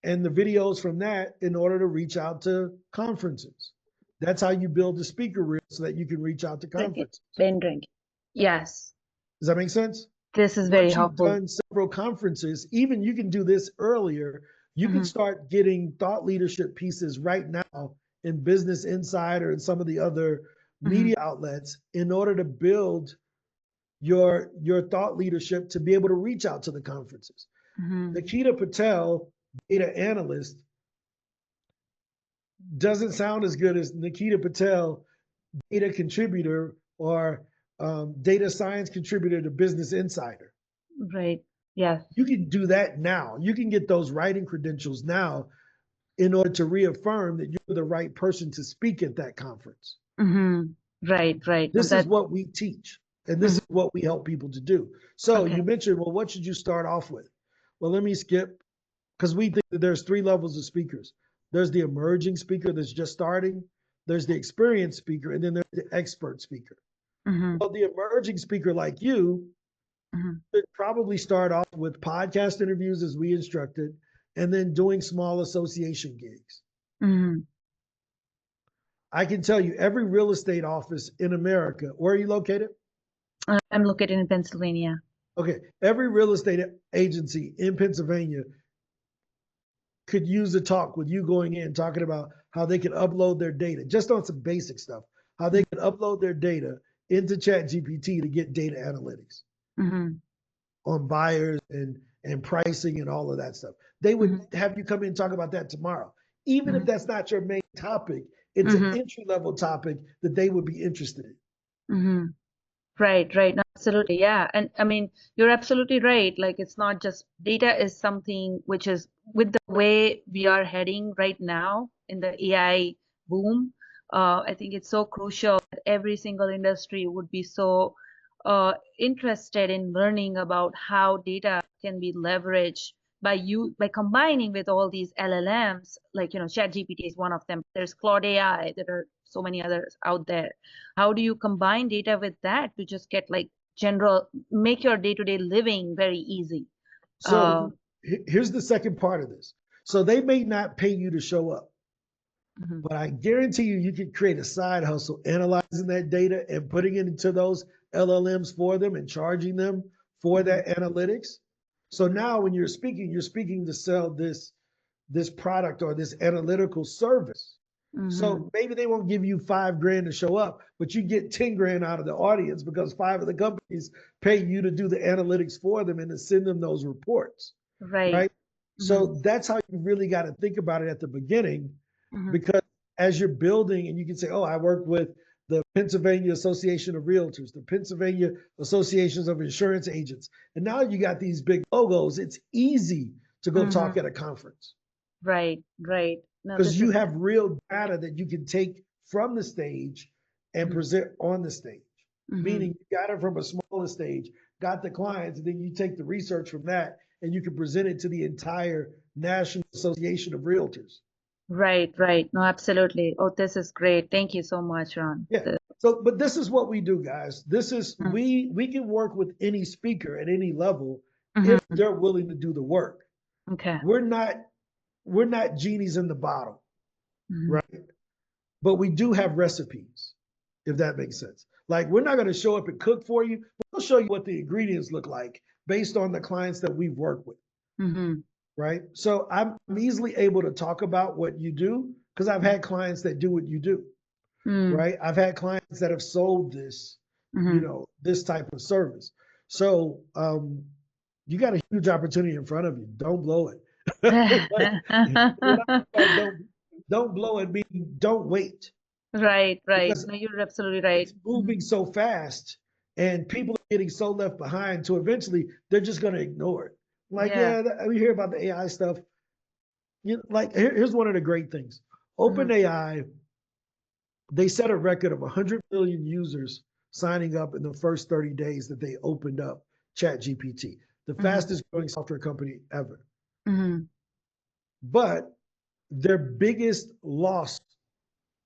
Speaker 12: and the videos from that in order to reach out to conferences. That's how you build a speaker reel so that you can reach out to conferences.
Speaker 8: Yes.
Speaker 12: Does that make sense?
Speaker 8: This is very
Speaker 12: Once you've
Speaker 8: helpful.
Speaker 12: done several conferences, even you can do this earlier. You can start getting thought leadership pieces right now in Business Insider and some of the other media outlets in order to build your thought leadership to be able to reach out to the conferences. Nikita Patel, data analyst, doesn't sound as good as Nikita Patel, data contributor or data science contributor to Business Insider.
Speaker 8: Right. Yes.
Speaker 12: You can do that now. You can get those writing credentials now in order to reaffirm that you're the right person to speak at that conference.
Speaker 8: Right.
Speaker 12: This is what we teach, and this is what we help people to do. So you mentioned, well, what should you start off with? Well, let me skip, because we think that there's 3 levels of speakers. There's the emerging speaker that's just starting, there's the experienced speaker, and then there's the expert speaker. Well, the emerging speaker like you should probably start off with podcast interviews as we instructed, and then doing small association gigs. I can tell you every real estate office in America, where are you located?
Speaker 8: I'm located in Pennsylvania.
Speaker 12: Okay, every real estate agency in Pennsylvania could use a talk with you going in, talking about how they can upload their data, just on some basic stuff, how they can upload their data into ChatGPT to get data analytics on buyers and pricing and all of that stuff. They would have you come in and talk about that tomorrow. Even if that's not your main topic, it's an entry-level topic that they would be interested in.
Speaker 8: Right. No, absolutely. Yeah. And I mean, you're absolutely right. Like, it's not just data is something which is with the way we are heading right now in the AI boom. I think it's so crucial that every single industry would be so interested in learning about how data can be leveraged by combining with all these LLMs, like, ChatGPT is one of them. There's Claude AI. There are so many others out there. How do you combine data with that to just get like make your day-to-day living very easy?
Speaker 12: So here's the second part of this. So they may not pay you to show up, but I guarantee you can create a side hustle analyzing that data and putting it into those LLMs for them and charging them for that analytics. So now when you're speaking to sell this product or this analytical service. So maybe they won't give you $5,000 to show up, but you get 10 grand out of the audience because 5 of the companies pay you to do the analytics for them and to send them those reports. Right. So that's how you really got to think about it at the beginning, because as you're building and you can say, oh, I work with the Pennsylvania Association of Realtors, the Pennsylvania Associations of Insurance Agents. And now you got these big logos. It's easy to go talk at a conference.
Speaker 8: Right, right. No,
Speaker 12: Because
Speaker 8: this
Speaker 12: you
Speaker 8: is
Speaker 12: have real data that you can take from the stage and present on the stage. Meaning you got it from a smaller stage, got the clients, and then you take the research from that and you can present it to the entire National Association of Realtors.
Speaker 8: right, right. No, absolutely. Oh, this is great. Thank you so much, Ron.
Speaker 12: Yeah. So, but this is what we do, guys. This is we can work with any speaker at any level if they're willing to do the work.
Speaker 8: Okay.
Speaker 12: We're not genies in the bottle, right? But we do have recipes, if that makes sense. Like we're not going to show up and cook for you. We'll show you what the ingredients look like based on the clients that we've worked with, right? So I'm easily able to talk about what you do because I've had clients that do what you do, right? I've had clients that have sold this, you know, this type of service. So you got a huge opportunity in front of you. Don't blow it. Don't blow it, meaning don't wait.
Speaker 8: Right, right.
Speaker 12: Because
Speaker 8: No, you're absolutely right.
Speaker 12: it's moving so fast and people are getting so left behind to eventually they're just going to ignore it. Like, we hear about the AI stuff. You know, like, here's one of the great things. OpenAI, they set a record of 100 million users signing up in the first 30 days that they opened up ChatGPT, the fastest growing software company ever. But their biggest loss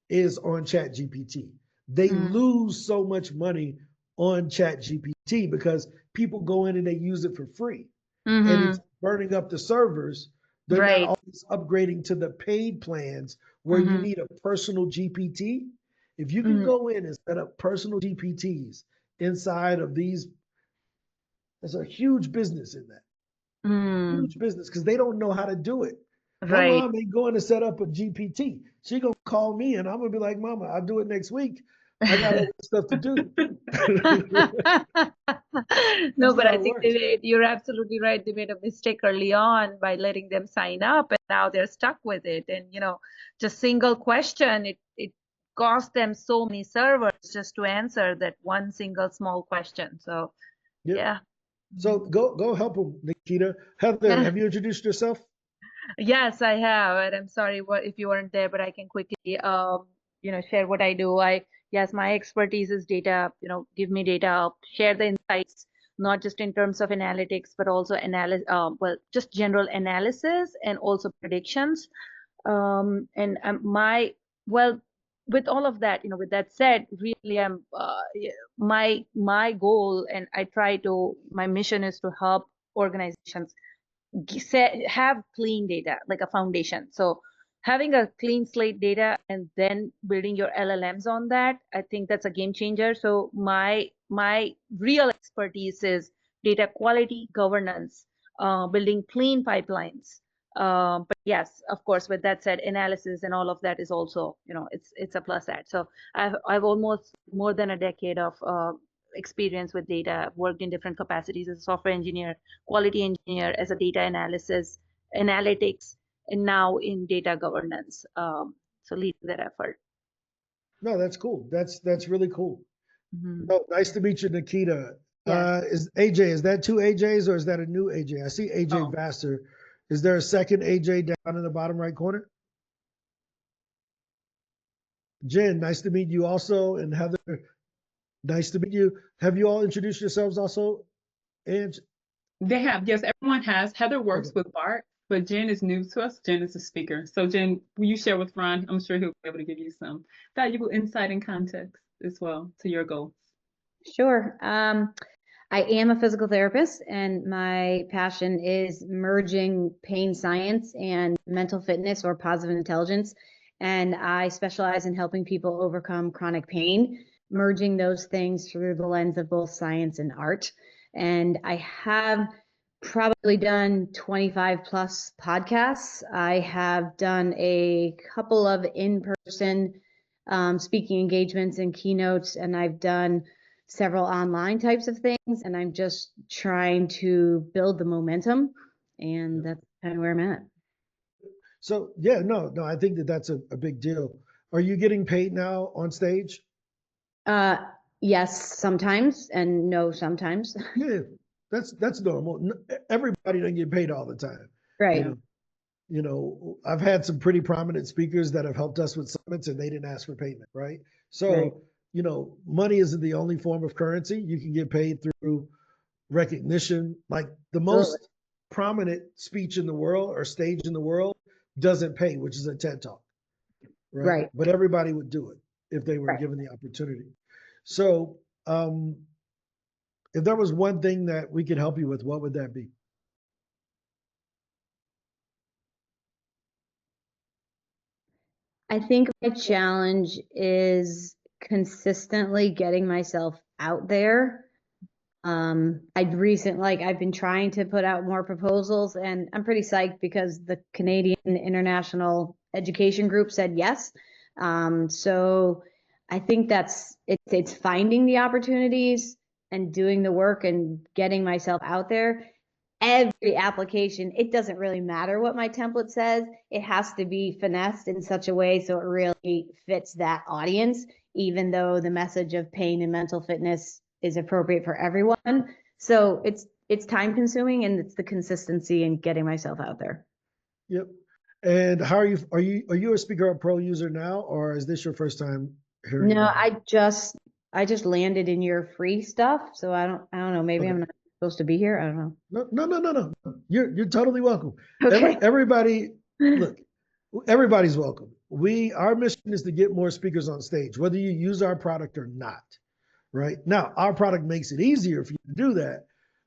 Speaker 12: is on ChatGPT. They lose so much money on ChatGPT because people go in and they use it for free. And it's burning up the servers. They're not always upgrading to the paid plans where you need a personal GPT. If you can go in and set up personal GPTs inside of these, there's a huge business in that. Huge business because they don't know how to do it. My mom ain't going to set up a GPT. She gonna call me and I'm gonna be like, Mama, I'll do it next week. I got other stuff to do.
Speaker 8: No, but I think you're absolutely right. They made a mistake early on by letting them sign up, and now they're stuck with it. And you know, just single question, it cost them so many servers just to answer that one single small question. So, yeah.
Speaker 12: So go help them, Nikita. Heather, have you introduced yourself?
Speaker 8: Yes, I have, and I'm sorry if you weren't there, but I can quickly, share what I do. Yes, my expertise is data. Give me data, share the insights, not just in terms of analytics, but also just general analysis and also predictions. With all of that, with that said, really, my goal, and my mission is to help organizations have clean data, like a foundation. So having a clean slate data and then building your LLMs on that, I think that's a game changer. So my real expertise is data quality, governance, building clean pipelines. But yes, of course, with that said, analysis and all of that is also, it's a plus add. So I've almost more than a decade of experience with data. I've worked in different capacities as a software engineer, quality engineer, as a data analytics, and now in data governance. So leading that effort.
Speaker 12: No, that's cool. That's really cool. No, nice to meet you, Nikita. Is that two AJs or is that a new AJ? I see AJ Vassar. Is there a second AJ down in the bottom right corner? Jen, nice to meet you also. And Heather, nice to meet you. Have you all introduced yourselves also? And
Speaker 2: they have, yes, everyone has. Heather works with Bart, but Jen is new to us. Jen is a speaker. So Jen, will you share with Ron? I'm sure he'll be able to give you some valuable insight and context as well to your goals.
Speaker 1: Sure. I am a physical therapist, and my passion is merging pain science and mental fitness or positive intelligence. And I specialize in helping people overcome chronic pain, merging those things through the lens of both science and art. And I have probably done 25 plus podcasts. I have done a couple of in-person speaking engagements and keynotes, and I've done several online types of things, and I'm just trying to build the momentum, and that's kind of where I'm at.
Speaker 12: So yeah, no, I think that's a big deal. Are you getting paid now on stage?
Speaker 1: Yes, sometimes, and no, sometimes.
Speaker 12: Yeah, that's normal. Everybody doesn't get paid all the time.
Speaker 1: Right.
Speaker 12: I've had some pretty prominent speakers that have helped us with summits and they didn't ask for payment, right? So,
Speaker 1: Right.
Speaker 12: Money isn't the only form of currency. You can get paid through recognition. Like the
Speaker 1: Absolutely.
Speaker 12: most prominent speech in the world or stage in the world doesn't pay, which is a TED Talk, right?
Speaker 1: Right.
Speaker 12: But everybody would do it if they were
Speaker 1: Right.
Speaker 12: given the opportunity. So, if there was one thing that we could help you with, what would that be?
Speaker 1: I think my challenge is consistently getting myself out there. I've been trying to put out more proposals, and I'm pretty psyched because the Canadian International Education Group said yes. So I think it's finding the opportunities and doing the work and getting myself out there. Every application, it doesn't really matter what my template says. It has to be finessed in such a way so it really fits that audience, even though the message of pain and mental fitness is appropriate for everyone. So it's time consuming, and it's the consistency in getting myself out there.
Speaker 12: Yep. And how are you a Speaker Hub Pro user now, or is this your first time hearing
Speaker 1: No,
Speaker 12: about it?
Speaker 1: I just landed in your free stuff, so I don't know. Maybe I'm
Speaker 12: Okay.
Speaker 1: not supposed to be here. I don't know.
Speaker 12: No. You're totally welcome.
Speaker 1: Okay.
Speaker 12: Everybody, look, everybody's welcome. Our mission is to get more speakers on stage, whether you use our product or not. Right now, our product makes it easier for you to do that,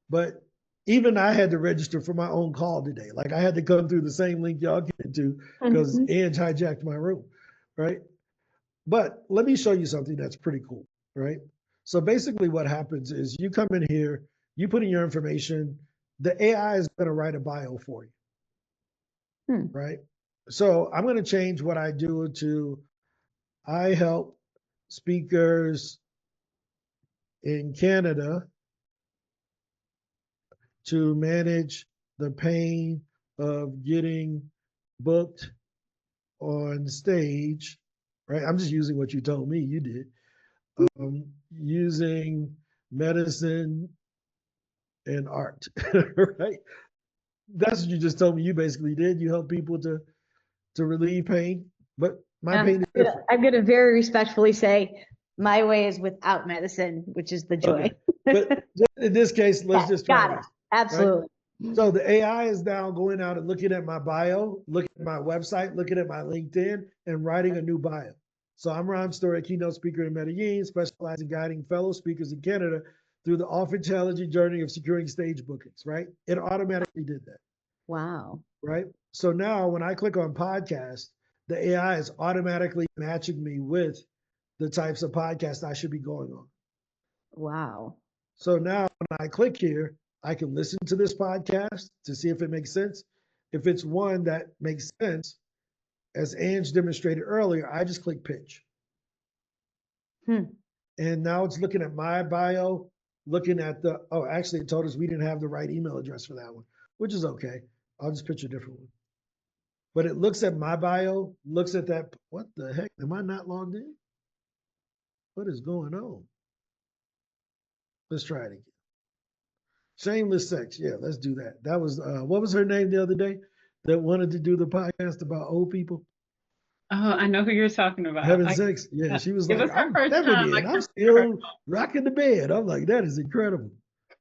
Speaker 12: but even I had to register for my own call today. Like I had to come through the same link y'all get into because Ange hijacked my room, right? But let me show you something that's pretty cool, right? So basically what happens is you come in here, you put in your information, the AI is going to write a bio for you, right? So I'm going to change what I do to I help speakers in Canada to manage the pain of getting booked on stage, right? I'm just using what you told me you did. Using medicine and art, right? That's what you just told me you basically did. You help people to relieve pain, but my pain is different.
Speaker 1: I'm gonna very respectfully say my way is without medicine, which is the joy.
Speaker 12: Okay. But in this case, let's just try
Speaker 1: Got it.
Speaker 12: this.
Speaker 1: Absolutely.
Speaker 12: Right? So the AI is now going out and looking at my bio, looking at my website, looking at my LinkedIn, and writing a new bio. So I'm Ron Story, keynote speaker in Medellin, specializing in guiding fellow speakers in Canada through the often challenging journey of securing stage bookings, right? It automatically did that.
Speaker 1: Wow.
Speaker 12: Right? So now when I click on podcast, the AI is automatically matching me with the types of podcasts I should be going on.
Speaker 1: Wow.
Speaker 12: So now when I click here, I can listen to this podcast to see if it makes sense. If it's one that makes sense, as Ange demonstrated earlier, I just click pitch. And now it's looking at my bio, looking at actually it told us we didn't have the right email address for that one, which is okay. I'll just pitch a different one. But it looks at my bio, looks at that. What the heck? Am I not logged in? What is going on? Let's try it again. Shameless sex. Yeah, let's do that. That was, what was her name the other day that wanted to do the podcast about old people?
Speaker 2: Oh, I know who you're talking about.
Speaker 12: Having sex. Yeah, she was
Speaker 2: It
Speaker 12: like,
Speaker 2: was her
Speaker 12: I'm
Speaker 2: first
Speaker 12: 70
Speaker 2: time.
Speaker 12: and I'm still rocking the bed. I'm like, that is incredible.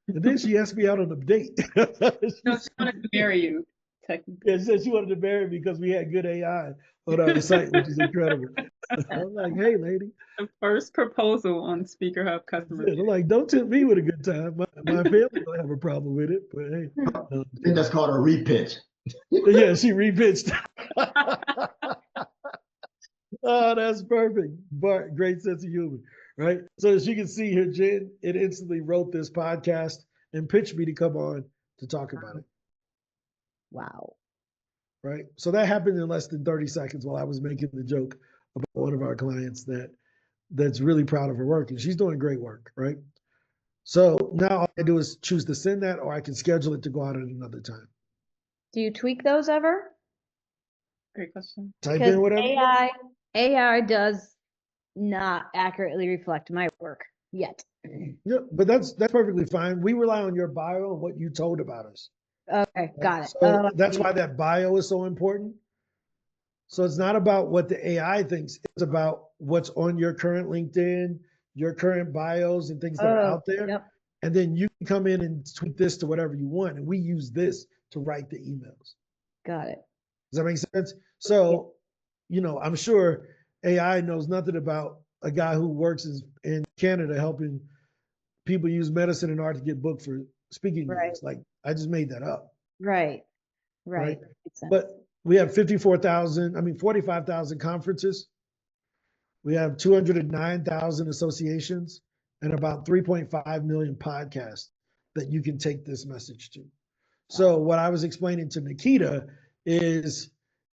Speaker 12: And then she asked me out on a date.
Speaker 2: No, she wanted to marry you, technically.
Speaker 12: Yeah, she said she wanted to marry me because we had good AI on our site, which is incredible. I'm like, hey, lady.
Speaker 2: The first proposal on Speaker Hub customer.
Speaker 12: Yeah, I'm like, don't tempt me with a good time. My family don't have a problem with it, but hey.
Speaker 3: I think that's called a repitch.
Speaker 12: Yeah, she repitched. Oh, that's perfect. Bart, great sense of humor, right? So as you can see here, Jen, it instantly wrote this podcast and pitched me to come on to talk about it.
Speaker 1: Wow.
Speaker 12: Right? So that happened in less than 30 seconds while I was making the joke about one of our clients that's really proud of her work, and she's doing great work, right? So now all I do is choose to send that, or I can schedule it to go out at another time.
Speaker 1: Do you tweak those ever?
Speaker 2: Great question.
Speaker 12: Type
Speaker 1: Because
Speaker 12: in whatever.
Speaker 1: AI does not accurately reflect my work yet.
Speaker 12: Yeah, but that's perfectly fine. We rely on your bio and what you told about us.
Speaker 1: Okay, got it.
Speaker 12: So that's why that bio is so important. So it's not about what the AI thinks. It's about what's on your current LinkedIn, your current bios and things that are out there.
Speaker 1: Yep.
Speaker 12: And then you can come in and tweak this to whatever you want. And we use this to write the emails.
Speaker 1: Got it.
Speaker 12: Does that make sense? So, you know, I'm sure AI knows nothing about a guy who works in Canada helping people use medicine and art to get booked for speaking
Speaker 1: Right.
Speaker 12: gigs. Like, I just made that up.
Speaker 1: Right.
Speaker 12: Right.
Speaker 1: Makes sense.
Speaker 12: But we have 45,000 conferences. We have 209,000 associations and about 3.5 million podcasts that you can take this message to. So what I was explaining to Nikita is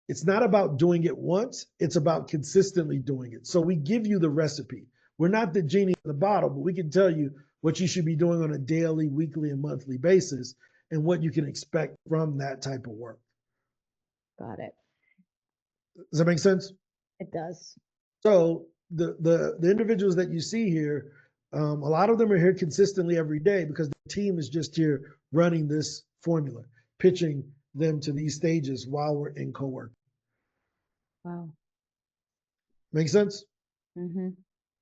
Speaker 12: it's not about doing it once, it's about consistently doing it. So we give you the recipe. We're not the genie in the bottle, but we can tell you what you should be doing on a daily, weekly, and monthly basis and what you can expect from that type of work.
Speaker 1: Got it.
Speaker 12: Does that make sense?
Speaker 1: It does.
Speaker 12: So the individuals that you see here, a lot of them are here consistently every day because the team is just here running this formula, pitching them to these stages while we're in co-work.
Speaker 1: Wow.
Speaker 12: Make sense?
Speaker 1: Mm-hmm.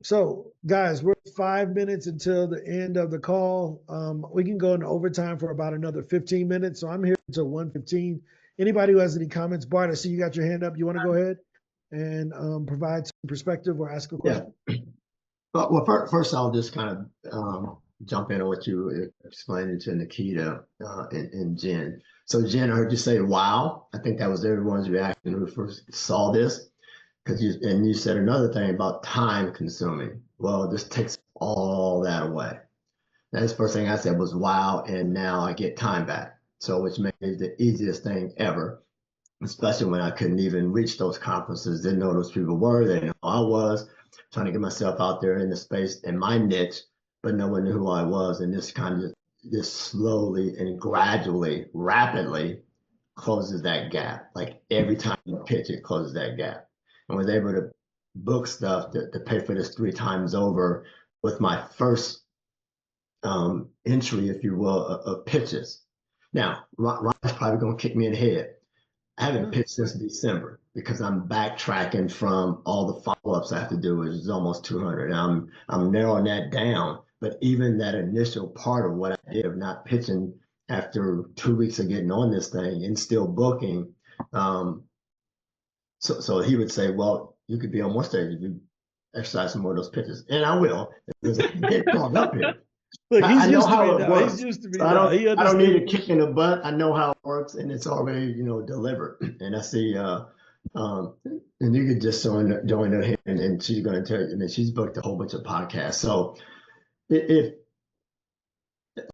Speaker 12: So guys, we're 5 minutes until the end of the call. We can go into overtime for about another 15 minutes. So I'm here until 1:15. Anybody who has any comments, Bart, I see you got your hand up. You want to go ahead and provide some perspective or ask a question?
Speaker 3: Yeah. Well, first I'll just kind of jump in on what you were explaining to Nikita and Jen. So Jen, I heard you say, wow. I think that was everyone's reaction who first saw this. Because you said another thing about time consuming. Well, this takes all that away. That's the first thing I said was wow, and now I get time back. So which made it the easiest thing ever, especially when I couldn't even reach those conferences, didn't know who those people were, they didn't know who I was, trying to get myself out there in the space in my niche, but no one knew who I was. And this kind of just slowly and gradually, rapidly closes that gap. Like every time you pitch, it closes that gap. And was able to book stuff to pay for this 3 times over with my first entry, if you will, of pitches. Now, Ron's probably going to kick me in the head. I haven't pitched since December because I'm backtracking from all the follow-ups I have to do, which is almost 200. And I'm narrowing that down. But even that initial part of what I did of not pitching after 2 weeks of getting on this thing and still booking, so he would say, well, you could be on more stage if you exercise some more of those pitches. And I will, because I get called up here.
Speaker 12: Look, he's
Speaker 3: I know
Speaker 12: used to
Speaker 3: how
Speaker 12: me
Speaker 3: it
Speaker 12: now.
Speaker 3: works.
Speaker 12: He's used to me
Speaker 3: So
Speaker 12: now.
Speaker 3: I don't need a kick in the butt. I know how it works, and it's already, delivered. And I see, and you could just join her here, and she's going to tell you, and then she's booked a whole bunch of podcasts. So if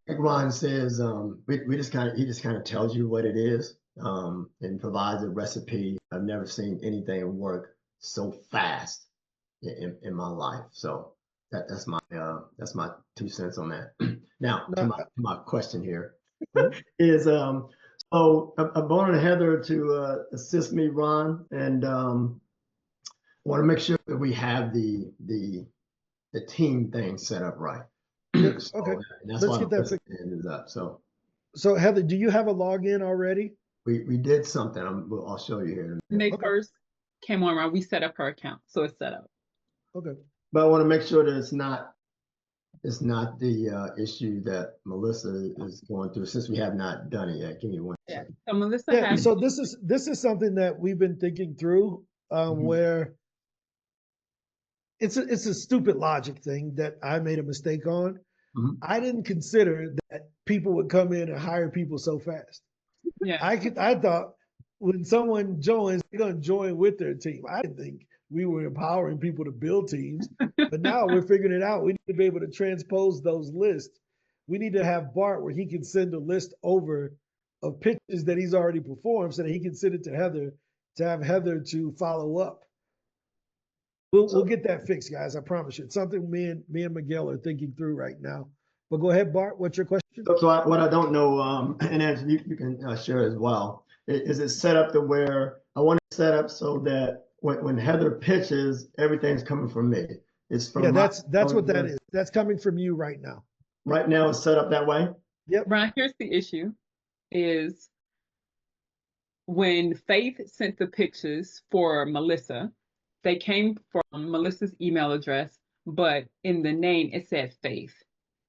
Speaker 3: like Ron says, he just kind of tells you what it is, and provides a recipe. I've never seen anything work so fast in my life. So that's my 2 cents on that. Now to my question here is so I'm wanting Heather to assist me, Ron, and want to make sure that we have the team thing set up right. So,
Speaker 12: Okay,
Speaker 3: that's
Speaker 12: let's
Speaker 3: why
Speaker 12: get that fixed.
Speaker 3: up.
Speaker 12: So Heather, do you have a login already?
Speaker 3: We did something. I'll show you here.
Speaker 2: May 1st came on around, we set up her account, so it's set up.
Speaker 12: Okay.
Speaker 3: But I want to make sure that it's not the issue that Melissa is going through, since we have not done it yet. Give me one second.
Speaker 2: So Melissa
Speaker 12: Yeah,
Speaker 2: has.
Speaker 12: so this is something that we've been thinking through, where it's a stupid logic thing that I made a mistake on. I didn't consider that people would come in and hire people so fast.
Speaker 2: Yeah.
Speaker 12: I thought when someone joins, they're going to join with their team. I didn't think we were empowering people to build teams, but now we're figuring it out. We need to be able to transpose those lists. We need to have Bart where he can send a list over of pitches that he's already performed so that he can send it to Heather to have Heather to follow up. We'll get that fixed, guys. I promise you. It's something me and Miguel are thinking through right now. But go ahead, Bart. What's your question?
Speaker 3: So what I don't know, and Angela, you can share as well, is it set up to where I want to set up so that when Heather pitches, everything's coming from me. It's from
Speaker 12: Yeah,
Speaker 3: my
Speaker 12: that's what that is. That's coming from you right now.
Speaker 3: right now. It's set up that way.
Speaker 12: Yep.
Speaker 2: Ron, here's the issue is when Faith sent the pictures for Melissa, they came from Melissa's email address, but in the name it said Faith.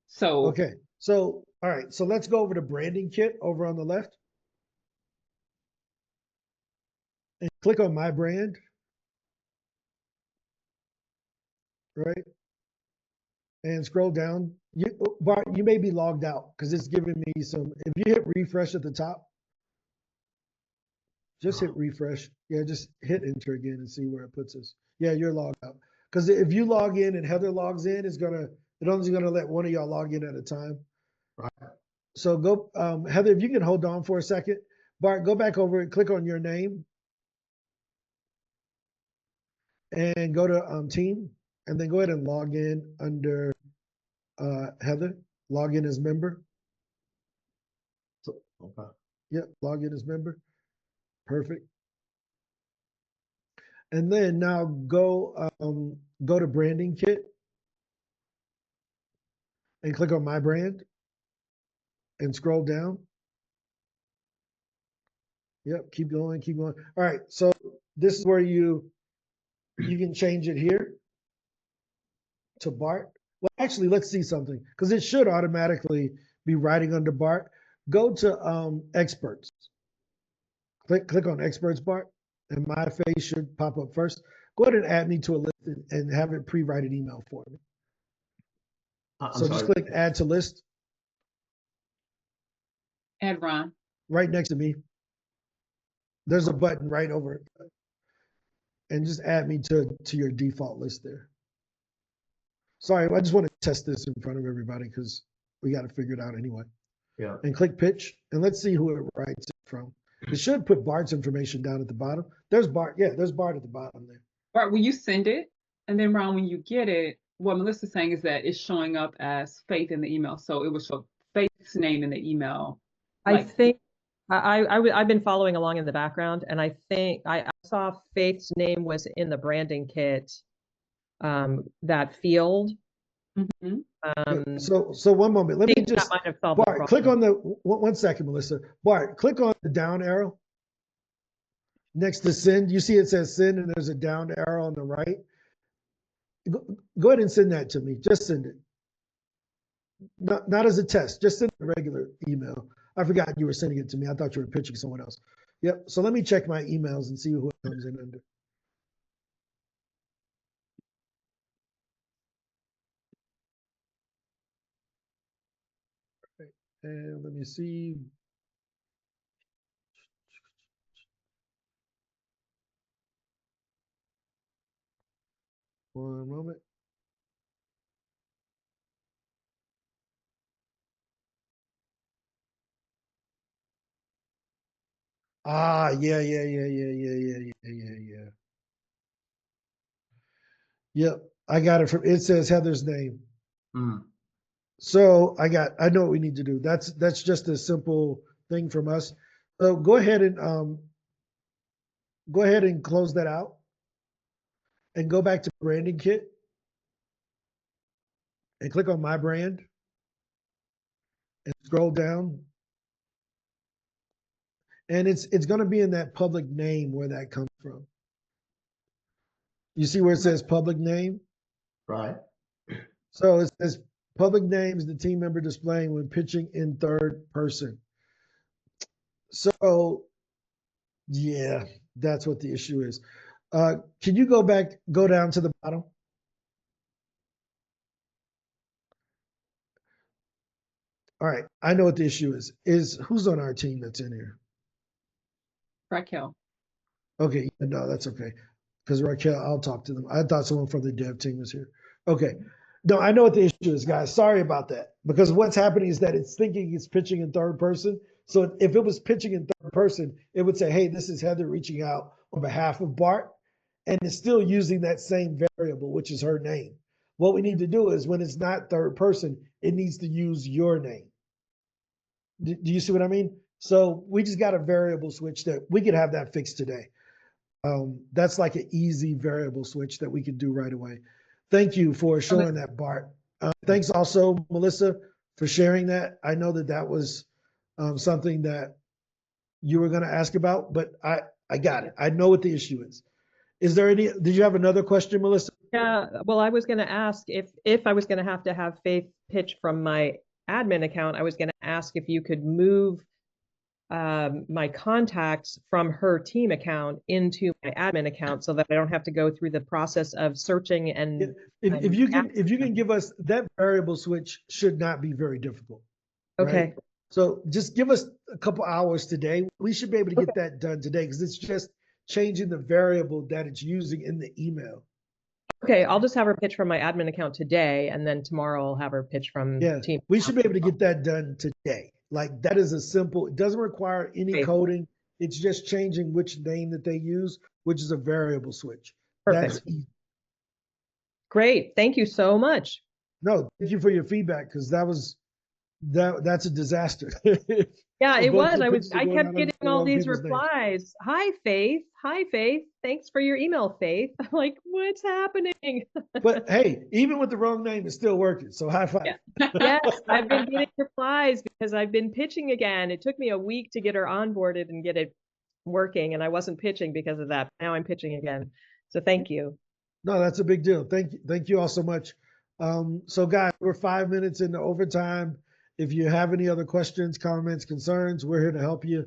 Speaker 2: So
Speaker 12: Okay. So, all right. So let's go over to branding kit over on the left and click on my brand. Right. And scroll down. Bart, you may be logged out because it's giving me some. If you hit refresh at the top, just hit refresh. Yeah, just hit enter again and see where it puts us. Yeah, you're logged out. Because if you log in and Heather logs in, it's only gonna let one of y'all log in at a time.
Speaker 3: Right.
Speaker 12: So go, Heather, if you can hold on for a second. Bart, go back over and click on your name and go to team, and then go ahead and log in under Heather. Log in as member.
Speaker 3: Okay.
Speaker 12: Yep, log in as member. Perfect. And then now go to branding kit and click on my brand and scroll down. Yep, keep going, keep going. All right, so this is where you can change it here to Bart. Well, actually, let's see something because it should automatically be writing under Bart. Go to experts. Click on experts, Bart, and my face should pop up first. Go ahead and add me to a list and have it pre-write an email for me. So just click add to list
Speaker 2: add Ron.
Speaker 12: right next to me. There's a button right over it. And just add me to your default list there. Sorry, I just want to test this in front of everybody because we got to figure it out anyway.
Speaker 3: Yeah.
Speaker 12: And click pitch, and let's see who it writes it from. It should put Bart's information down at the bottom. There's Bart. Yeah, there's Bart at the bottom there.
Speaker 2: Bart, will you send it? And then Ron, when you get it, what Melissa's saying is that it's showing up as Faith in the email. So it will show Faith's name in the email.
Speaker 9: I think I've been following along in the background, and I think I saw Faith's name was in the branding kit, that field.
Speaker 12: So one moment. Let me just,
Speaker 9: that might have solved the
Speaker 12: Bart, click on the, one second, Melissa. Bart, click on the down arrow next to send. You see it says send, and there's a down arrow on the right. Go ahead and send that to me. Just send it. Not as a test. Just send a regular email. I forgot you were sending it to me. I thought you were pitching someone else. Yep. So let me check my emails and see who it comes in under. Right. And let me see. One moment. Ah, yeah. Yep, I got it from, it says Heather's name. So I know what we need to do. That's just a simple thing from us. So go ahead and close that out and go back to branding kit and click on my brand and scroll down. And it's going to be in that public name where that comes from. You see where it says public name?
Speaker 3: Right.
Speaker 12: So it says public names the team member displaying when pitching in third person. So yeah, that's what the issue is. Can you go down to the bottom? All right, I know what the issue is. Who's on our team that's in here?
Speaker 2: Raquel.
Speaker 12: Okay, no, that's okay. Because Raquel, I'll talk to them. I thought someone from the dev team was here. Okay. No, I know what the issue is, guys. Sorry about that. Because what's happening is that it's thinking it's pitching in third person. So if it was pitching in third person, it would say, hey, this is Heather reaching out on behalf of Bart. And it's still using that same variable, which is her name. What we need to do is when it's not third person, it needs to use your name. Do you see what I mean? So we just got a variable switch that we could have that fixed today. That's like an easy variable switch that we can do right away. Thank you for showing that, Bart. Thanks also, Melissa, for sharing that. I know that that was something that you were going to ask about, but I got it. I know what the issue is. Is there any, did you have another question, Melissa?
Speaker 9: Yeah, well, I was going to ask if I was going to have Faith pitch from my admin account, I was going to ask if you could move my contacts from her team account into my admin account so that I don't have to go through the process of searching and
Speaker 12: If you can give us that variable switch should not be very difficult. Right?
Speaker 9: Okay.
Speaker 12: So just give us a couple hours today. We should be able to get that done today because it's just changing the variable that it's using in the email.
Speaker 9: Okay, I'll just have her pitch from my admin account today, and then tomorrow I'll have her pitch from team.
Speaker 12: We should be able to get that done today. Like that is a simple, it doesn't require any coding. It's just changing which name that they use, which is a variable switch.
Speaker 9: Perfect.
Speaker 12: That's easy.
Speaker 9: Great. Thank you so much.
Speaker 12: No, thank you for your feedback because that's a disaster.
Speaker 9: Yeah, it was. I kept getting all these replies. Hi, Faith. Hi, Faith. Thanks for your email, Faith. I'm like, what's happening?
Speaker 12: But hey, even with the wrong name, it's still working. So high five.
Speaker 9: Yeah. Yes, I've been getting replies because I've been pitching again. It took me a week to get her onboarded and get it working, and I wasn't pitching because of that. Now I'm pitching again. So thank you.
Speaker 12: No, that's a big deal. Thank you all so much. So guys, we're 5 minutes into overtime. If you have any other questions, comments, concerns, we're here to help you.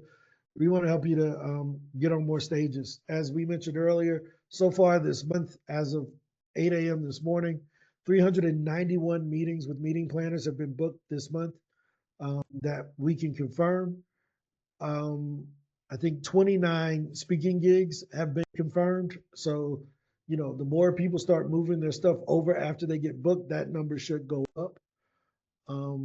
Speaker 12: We want to help you to get on more stages. As we mentioned earlier, so far this month, as of 8 a.m. this morning, 391 meetings with meeting planners have been booked this month that we can confirm. I think 29 speaking gigs have been confirmed. So, you know, the more people start moving their stuff over after they get booked, that number should go up.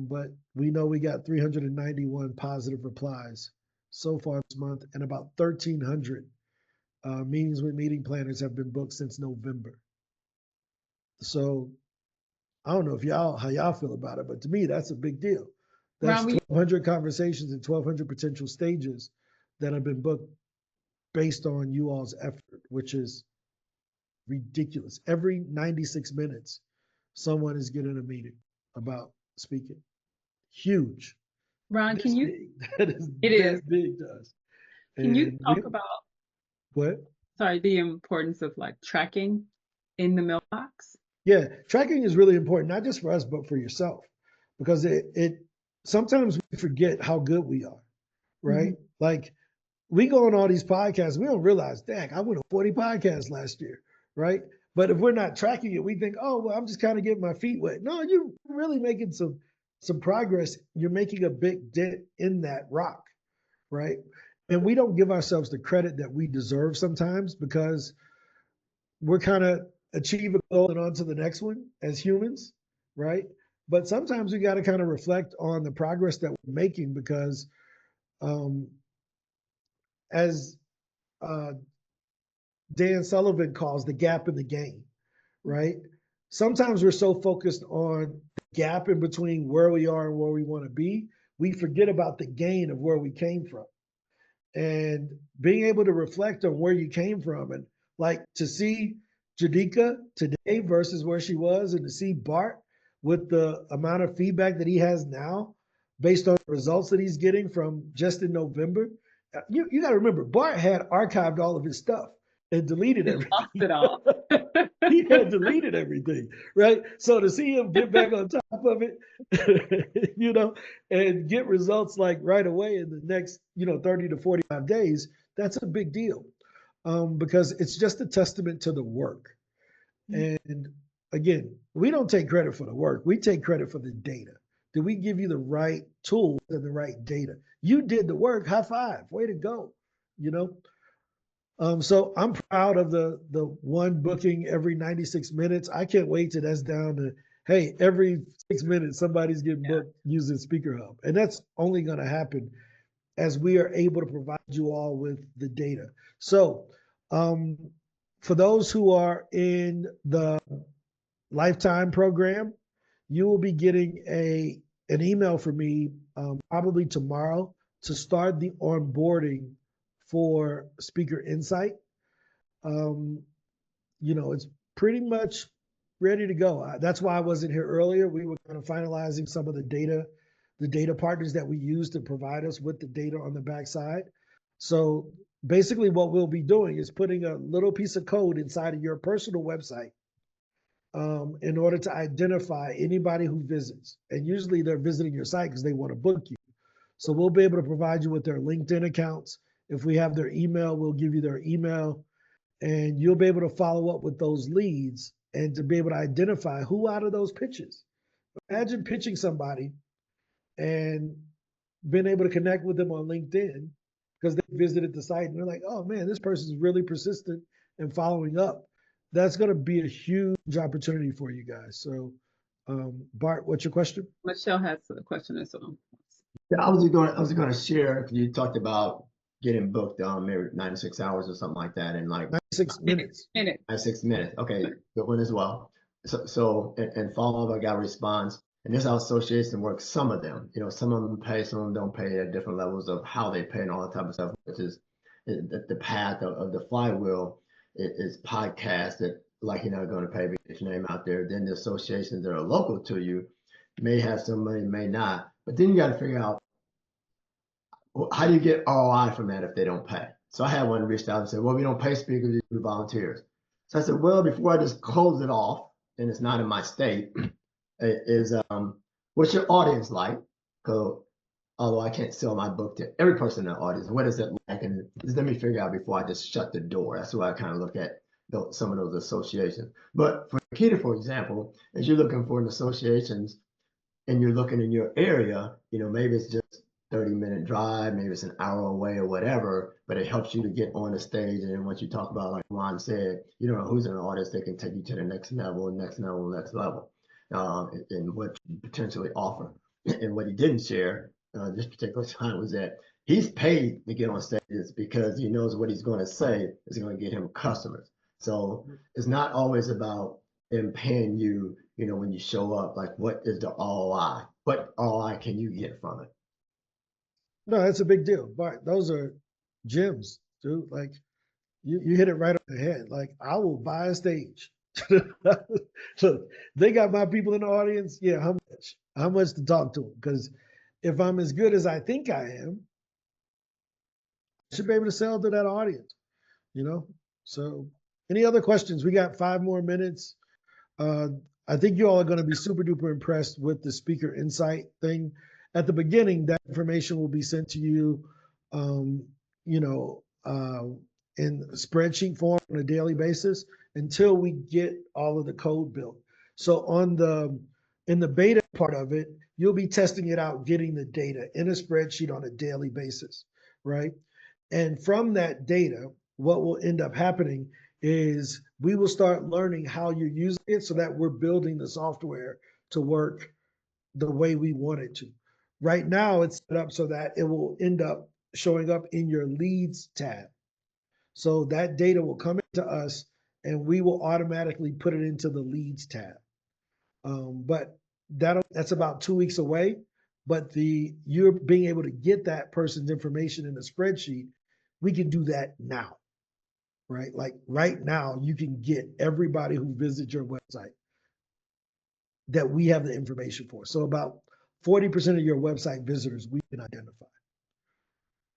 Speaker 12: But we know we got 391 positive replies so far this month, and about 1,300 meetings with meeting planners have been booked since November. So I don't know if how y'all feel about it, but to me, that's a big deal. That's 1,200 conversations and 1,200 potential stages that have been booked based on you all's effort, which is ridiculous. Every 96 minutes, someone is getting a meeting about speaking. Huge.
Speaker 2: Ron, can you?
Speaker 12: That is big to us.
Speaker 2: Can you talk about
Speaker 12: what?
Speaker 2: Sorry, the importance of like tracking in the mailbox?
Speaker 12: Yeah, tracking is really important, not just for us, but for yourself, because it sometimes we forget how good we are, right? Mm-hmm. Like we go on all these podcasts, we don't realize, dang, I went on 40 podcasts last year, right? But if we're not tracking it, we think, oh, well, I'm just kind of getting my feet wet. No, you're really making some progress. You're making a big dent in that rock, right? And we don't give ourselves the credit that we deserve sometimes because we're kind of achieve a goal and on to the next one as humans, right? But sometimes we got to kind of reflect on the progress that we're making because as Dan Sullivan calls the gap in the game, right? Sometimes we're so focused on the gap in between where we are and where we want to be, we forget about the gain of where we came from. And being able to reflect on where you came from and like to see Jadika today versus where she was and to see Bart with the amount of feedback that he has now based on the results that he's getting from just in November. You got to remember, Bart had archived all of his stuff and deleted everything.
Speaker 2: Lost it all.
Speaker 12: He had deleted everything, right? So to see him get back on top of it, you know, and get results like right away in the next, 30 to 45 days, that's a big deal because it's just a testament to the work. And again, we don't take credit for the work. We take credit for the data. Did we give you the right tools and the right data? You did the work. High five. Way to go. So I'm proud of the one booking every 96 minutes. I can't wait till that's down to, hey, every 6 minutes somebody's getting booked using Speaker Hub. And that's only going to happen as we are able to provide you all with the data. So for those who are in the Lifetime program, you will be getting an email from me probably tomorrow to start the onboarding for Speaker Insight. you know, it's pretty much ready to go. That's why I wasn't here earlier. We were kind of finalizing some of the data partners that we use to provide us with the data on the backside. So basically what we'll be doing is putting a little piece of code inside of your personal website in order to identify anybody who visits. And usually they're visiting your site because they want to book you. So we'll be able to provide you with their LinkedIn accounts. If we have their email, we'll give you their email, and you'll be able to follow up with those leads and to be able to identify who out of those pitches. Imagine pitching somebody and being able to connect with them on LinkedIn because they visited the site and they're like, oh man, this person's really persistent and following up. That's going to be a huge opportunity for you guys. So, Bart, what's your question?
Speaker 2: Michelle has a question as well.
Speaker 3: Yeah, I was going to share. You talked about getting booked maybe 96 hours or something like that, and like
Speaker 12: 96 minutes.
Speaker 3: 96 minutes. Okay, good one as well. So and follow up, I got a response. And this is how association works. Some of them, you know, some of them pay, some of them don't pay at different levels of how they pay and all that type of stuff, which is the path of the flywheel is podcast that like you're not going to pay, but get your name out there. Then the associations that are local to you may have some money, may not. But then you got to figure out, well, how do you get ROI from that if they don't pay? So I had one reached out and said, well, we don't pay speakers, we do volunteers. So I said, well, before I just close it off, and it's not in my state, is what's your audience like? Because although I can't sell my book to every person in the audience, what is it like? And just let me figure out before I just shut the door. That's why I kind of look at some of those associations. But for Nikita, for example, as you're looking for associations and you're looking in your area, you know, maybe it's just 30-minute drive, maybe it's an hour away or whatever, but it helps you to get on the stage. And then once you talk about, like Ron said, you don't know who's in the audience that can take you to the next level, next level, next level, and what you potentially offer. And what he didn't share this particular time was that he's paid to get on stages because he knows what he's going to say is going to get him customers. So it's not always about them paying you, you know, when you show up, like what is the ROI? What ROI can you get from it?
Speaker 12: No, that's a big deal. But those are gems, dude. Like you hit it right on the head. Like I will buy a stage. Look, they got my people in the audience. Yeah, how much? How much to talk to them? Because if I'm as good as I think I am, I should be able to sell to that audience. You know. So, any other questions? We got 5 more minutes. I think you all are going to be super duper impressed with the speaker insight thing. At the beginning, that information will be sent to you, you know, in spreadsheet form on a daily basis until we get all of the code built. So in the beta part of it, you'll be testing it out, getting the data in a spreadsheet on a daily basis, right? And from that data, what will end up happening is we will start learning how you're using it so that we're building the software to work the way we want it to. Right now, it's set up so that it will end up showing up in your leads tab. So that data will come into us and we will automatically put it into the leads tab. But that's about 2 weeks away. But you're being able to get that person's information in a spreadsheet, we can do that now, right? Like right now, you can get everybody who visits your website that we have the information for. So about 40% of your website visitors we can identify,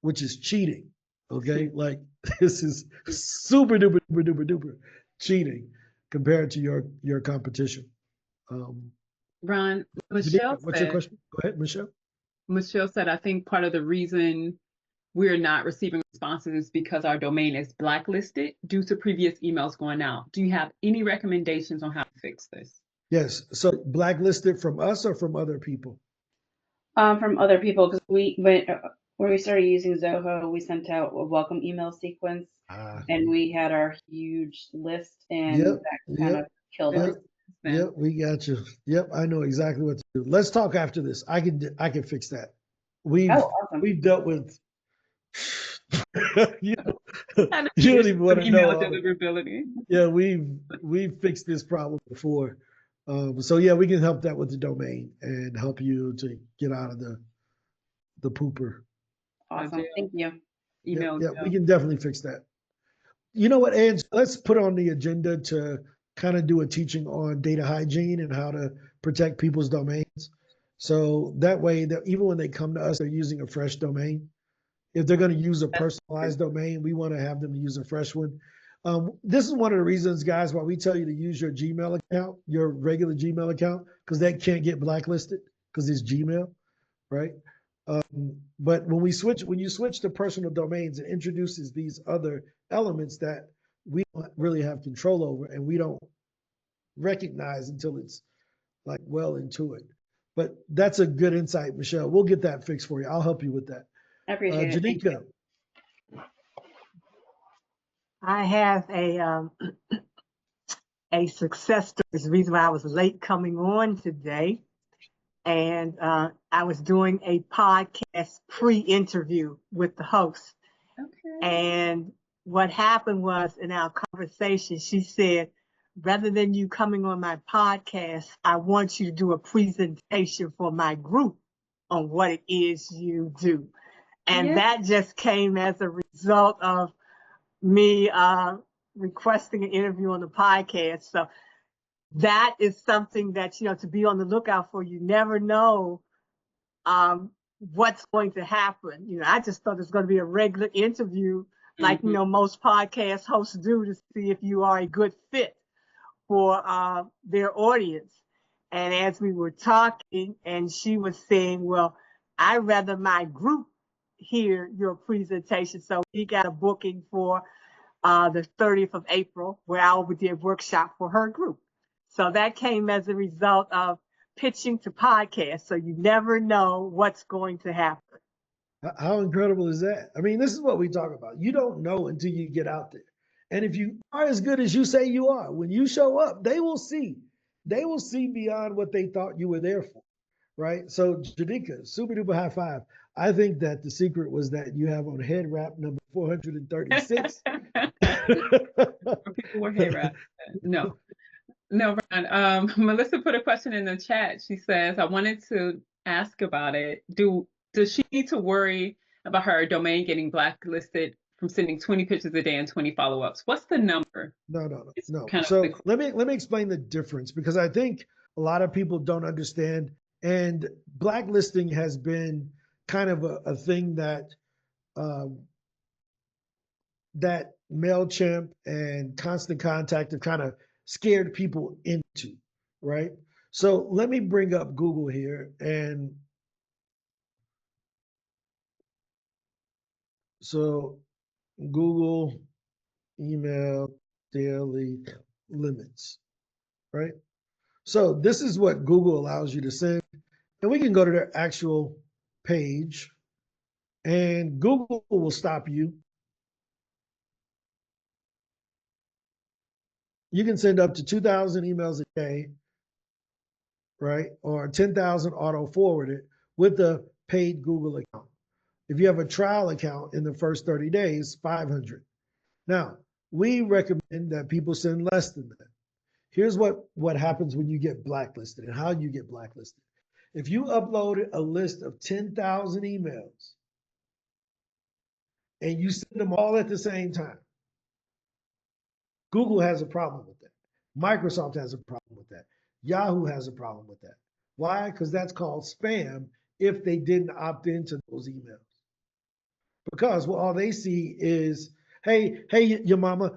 Speaker 12: which is cheating. Okay, like this is super duper duper duper duper cheating compared to your competition.
Speaker 2: Ron, Michelle
Speaker 12: what's
Speaker 2: said,
Speaker 12: your question? Go ahead, Michelle.
Speaker 2: Michelle said, I think part of the reason we're not receiving responses is because our domain is blacklisted due to previous emails going out. Do you have any recommendations on how to fix this?
Speaker 12: Yes. So blacklisted from us or from other people?
Speaker 13: From other people, because when we started using Zoho, we sent out a welcome email sequence, and we had our huge list, and that kind of killed us.
Speaker 12: Yep, we got you. Yep, I know exactly what to do. Let's talk after this. I can fix that. We've dealt with. you don't even want to know.
Speaker 2: Deliverability.
Speaker 12: Yeah, we've fixed this problem before. So yeah, we can help that with the domain and help you to get out of the pooper.
Speaker 13: Awesome, thank you.
Speaker 2: Email.
Speaker 12: Yeah, we can definitely fix that. You know what, Ange? Let's put on the agenda to kind of do a teaching on data hygiene and how to protect people's domains. So that way, that even when they come to us, they're using a fresh domain. If they're going to use a personalized domain, we want to have them use a fresh one. This is one of the reasons, guys, why we tell you to use your Gmail account, your regular Gmail account, because that can't get blacklisted because it's Gmail, right? But when you switch to personal domains, it introduces these other elements that we don't really have control over and we don't recognize until it's like well into it. But that's a good insight, Michelle. We'll get that fixed for you. I'll help you with that.
Speaker 13: I appreciate it. Thank you.
Speaker 12: Janika.
Speaker 14: I have a success story. It's the reason why I was late coming on today. And I was doing a podcast pre-interview with the host.
Speaker 2: Okay.
Speaker 14: And what happened was in our conversation, she said, rather than you coming on my podcast, I want you to do a presentation for my group on what it is you do. And that just came as a result of me requesting an interview on the podcast. So that is something that, to be on the lookout for. You never know what's going to happen. I just thought it was going to be a regular interview like, most podcast hosts do to see if you are a good fit for their audience. And as we were talking and she was saying, well, I'd rather my group hear your presentation. So we got a booking for the 30th of April where I will be a workshop for her group. So that came as a result of pitching to podcasts. So you never know what's going to happen.
Speaker 12: How incredible is that? I mean, this is what we talk about. You don't know until you get out there. And if you are as good as you say you are, when you show up, they will see. They will see beyond what they thought you were there for, right? So, Janika, super duper high five. I think that the secret was that you have on head wrap number 436.
Speaker 2: People were head wrap. No, Ron. Melissa put a question in the chat. She says, I wanted to ask about it. Does she need to worry about her domain getting blacklisted from sending 20 pictures a day and 20 follow-ups? What's the number?
Speaker 12: No. So let me explain the difference, because I think a lot of people don't understand. And blacklisting has been kind of a thing that that MailChimp and Constant Contact have kind of scared people into, right? So let me bring up Google here. And so Google email daily limits, right? So this is what Google allows you to send. And we can go to their actual page and Google will stop you. You can send up to 2,000 emails a day, right? Or 10,000 auto forwarded with the paid Google account. If you have a trial account in the first 30 days, 500. Now, we recommend that people send less than that. Here's what happens when you get blacklisted and how you get blacklisted. If you uploaded a list of 10,000 emails and you send them all at the same time, Google has a problem with that. Microsoft has a problem with that. Yahoo has a problem with that. Why? Because that's called spam if they didn't opt into those emails. Because all they see is, hey, your mama,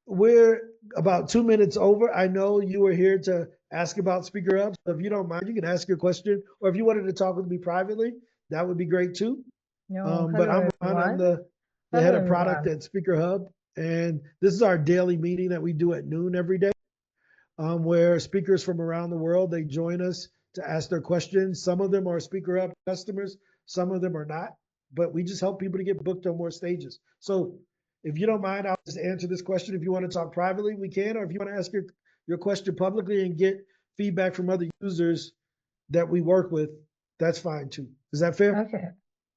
Speaker 12: we're about 2 minutes over. I know you were here to ask about Speaker Hub. So if you don't mind, you can ask your question. Or if you wanted to talk with me privately, that would be great too. But I'm Ron. I'm the head of product at Speaker Hub. And this is our daily meeting that we do at noon every day, where speakers from around the world, they join us to ask their questions. Some of them are Speaker Hub customers. Some of them are not. But we just help people to get booked on more stages. So if you don't mind, I'll just answer this question. If you want to talk privately, we can. Or if you want to ask your question publicly and get feedback from other users that we work with, that's fine too. Is that fair?
Speaker 15: Okay.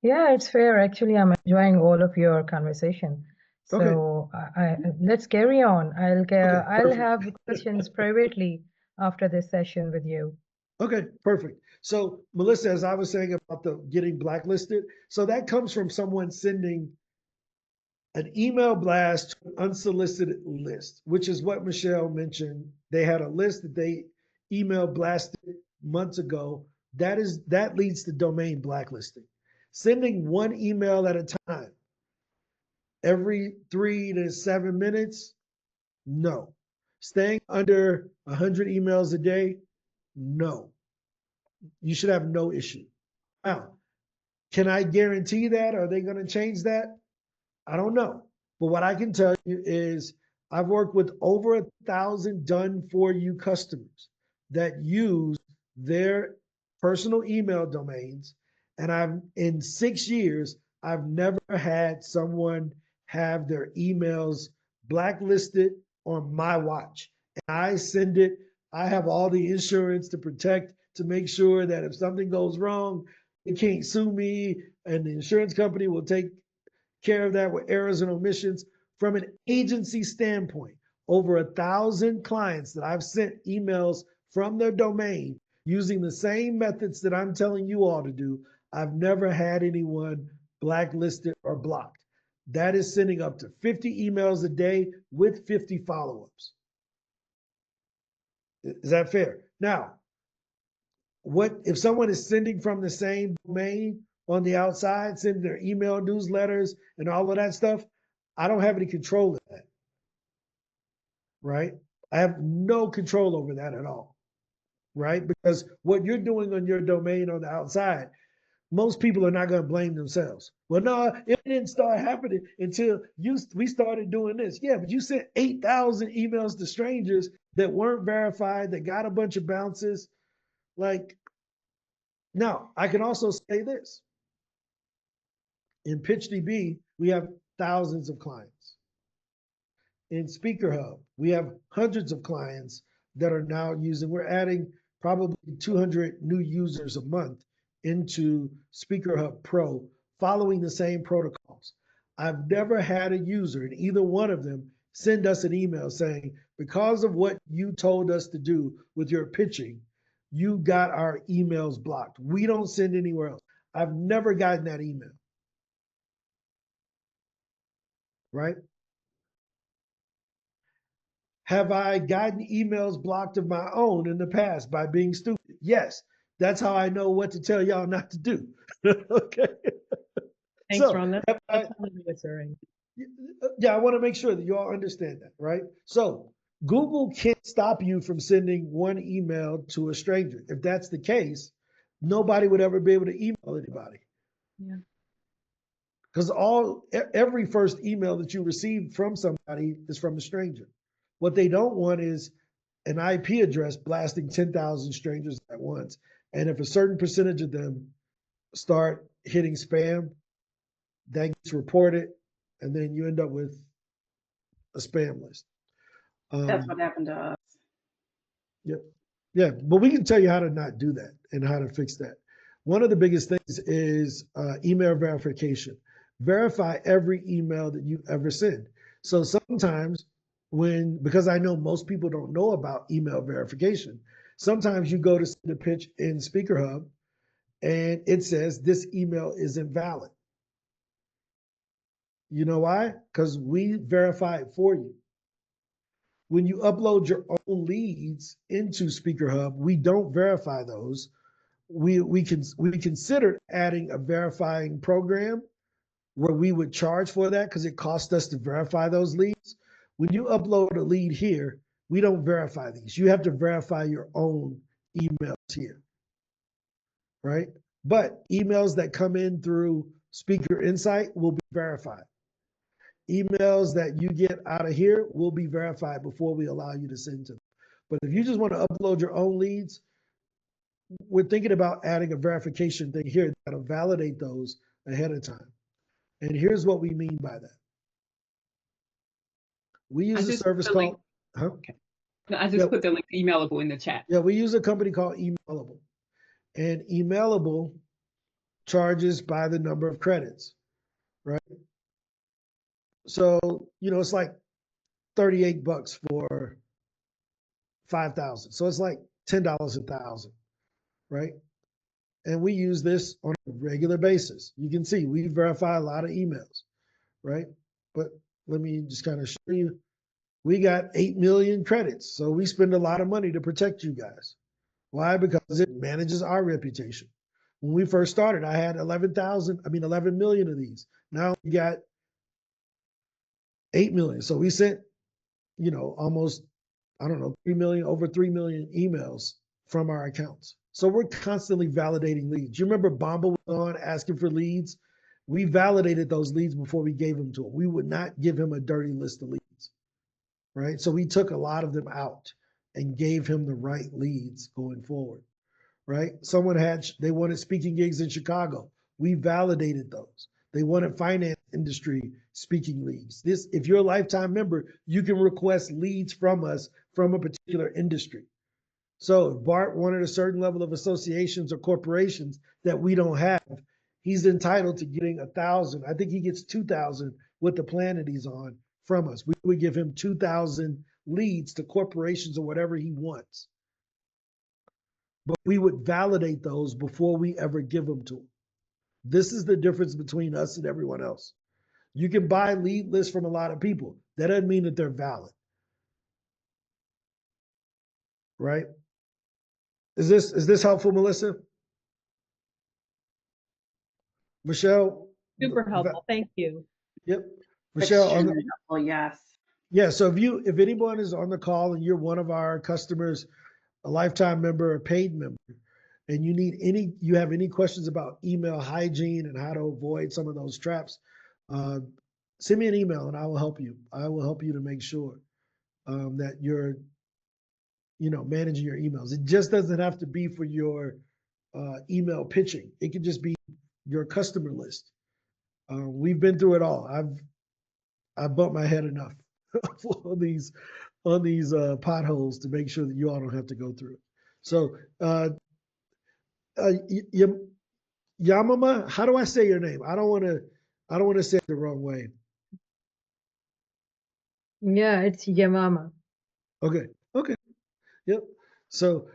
Speaker 15: Yeah, it's fair. Actually, I'm enjoying all of your conversation. So let's carry on. I'll have questions privately after this session with you.
Speaker 12: Okay, perfect. So Melissa, as I was saying about the getting blacklisted, so that comes from someone sending an email blast to an unsolicited list, which is what Michelle mentioned. They had a list that they email blasted months ago. That leads to domain blacklisting. Sending one email at a time every 3 to 7 minutes, no. Staying under 100 emails a day, no. You should have no issue. Now, can I guarantee that? Are they going to change that? I don't know. But what I can tell you is I've worked with over 1,000 done for you customers that use their personal email domains. And in 6 years, I've never had someone have their emails blacklisted on my watch. And I send it, I have all the insurance to protect, to make sure that if something goes wrong, they can't sue me and the insurance company will take care of that with errors and omissions. From an agency standpoint, over 1,000 clients that I've sent emails from their domain using the same methods that I'm telling you all to do, I've never had anyone blacklisted or blocked. That is sending up to 50 emails a day with 50 follow-ups. Is that fair? Now, what if someone is sending from the same domain on the outside, sending their email newsletters and all of that stuff? I don't have any control of that, right? I have no control over that at all, right? Because what you're doing on your domain on the outside, most people are not going to blame themselves. Well, no, it didn't start happening until we started doing this. Yeah, but you sent 8,000 emails to strangers that weren't verified, that got a bunch of bounces. Like, now, I can also say this. In PitchDB, we have thousands of clients. In Speaker Hub, we have hundreds of clients that are now using, we're adding probably 200 new users a month into Speaker Hub Pro, following the same protocols. I've never had a user in either one of them send us an email saying, because of what you told us to do with your pitching, you got our emails blocked. We don't send anywhere else. I've never gotten that email. Right? Have I gotten emails blocked of my own in the past by being stupid? Yes. That's how I know what to tell y'all not to do. Okay.
Speaker 9: Thanks,
Speaker 12: So,
Speaker 9: Ron. That's totally reassuring.
Speaker 12: yeah, I want to make sure that you all understand that, right? So Google can't stop you from sending one email to a stranger. If that's the case, nobody would ever be able to email anybody.
Speaker 9: Yeah.
Speaker 12: Because every first email that you receive from somebody is from a stranger. What they don't want is an IP address blasting 10,000 strangers at once. And if a certain percentage of them start hitting spam, that gets reported, and then you end up with a spam list.
Speaker 13: That's what happened to us.
Speaker 12: Yep. Yeah, but we can tell you how to not do that and how to fix that. One of the biggest things is email verification. Verify every email that you ever send. So sometimes because I know most people don't know about email verification, sometimes you go to send a pitch in Speaker Hub and it says this email is invalid. You know why? Because we verify it for you. When you upload your own leads into Speaker Hub, we don't verify those. We considered adding a verifying program where we would charge for that because it cost us to verify those leads. When you upload a lead here, we don't verify these. You have to verify your own emails here, right? But emails that come in through Speaker Insight will be verified. Emails that you get out of here will be verified before we allow you to send to them. But if you just want to upload your own leads, we're thinking about adding a verification thing here that'll validate those ahead of time. And here's what we mean by that. We use a service called,
Speaker 2: Okay. No, I just put the link to Emailable in the chat.
Speaker 12: Yeah, we use a company called Emailable. And Emailable charges by the number of credits, right? So, it's like $38 for 5,000. So it's like $10 a thousand, right? And we use this on a regular basis. You can see we verify a lot of emails, right? but let me just kind of show you. We got 8 million credits. So we spend a lot of money to protect you guys. Why? Because it manages our reputation. When we first started, I had 11 million of these. Now we got 8 million. So we sent, almost, I don't know, 3 million, over 3 million emails from our accounts. So we're constantly validating leads. You remember Bomba was on asking for leads? We validated those leads before we gave them to him. We would not give him a dirty list of leads, right? So we took a lot of them out and gave him the right leads going forward, right? They wanted speaking gigs in Chicago. We validated those. They wanted finance industry speaking leads. If you're a lifetime member, you can request leads from us from a particular industry. So if Bart wanted a certain level of associations or corporations that we don't have, he's entitled to getting 1,000. I think he gets 2,000 with the plan that he's on from us. We would give him 2,000 leads to corporations or whatever he wants. But we would validate those before we ever give them to him. This is the difference between us and everyone else. You can buy lead lists from a lot of people. That doesn't mean that they're valid, right? Is this helpful, Melissa? Michelle?
Speaker 9: Super helpful. Thank you.
Speaker 12: Yep. Michelle,
Speaker 13: Extremely helpful, yes.
Speaker 12: yeah. So if anyone is on the call and you're one of our customers, a lifetime member, a paid member, and you have any questions about email hygiene and how to avoid some of those traps, send me an email and I will help you. I will help you to make sure that you're, managing your emails. It just doesn't have to be for your email pitching. It can just be your customer list. We've been through it all. I've bumped my head enough on these potholes to make sure that you all don't have to go through it. So, Yamama, how do I say your name? I don't want to say it the wrong way.
Speaker 15: Yeah, it's Yamama.
Speaker 12: Okay. Yep. So,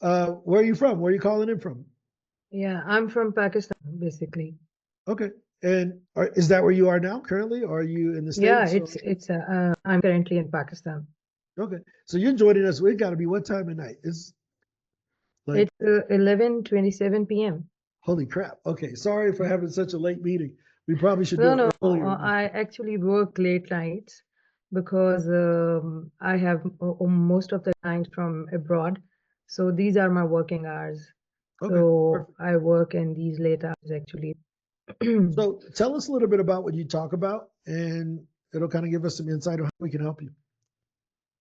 Speaker 12: where are you from? Where are you calling in from?
Speaker 15: Yeah, I'm from Pakistan, basically.
Speaker 12: Okay. And is that where you are now currently? Or are you in the
Speaker 15: Yeah,
Speaker 12: States?
Speaker 15: I'm currently in Pakistan.
Speaker 12: Okay. So you're joining us. It's got to be what time of night? It's like,
Speaker 15: It's 11:27 p.m.
Speaker 12: holy crap. Okay. Sorry for having such a late meeting. We probably should
Speaker 15: No,
Speaker 12: do it
Speaker 15: no,
Speaker 12: earlier.
Speaker 15: I actually work late nights because I have most of the clients from abroad. So these are my working hours.
Speaker 12: Okay,
Speaker 15: So
Speaker 12: perfect.
Speaker 15: I work in these late hours actually.
Speaker 12: So tell us a little bit about what you talk about, and it'll kind of give us some insight on how we can help you.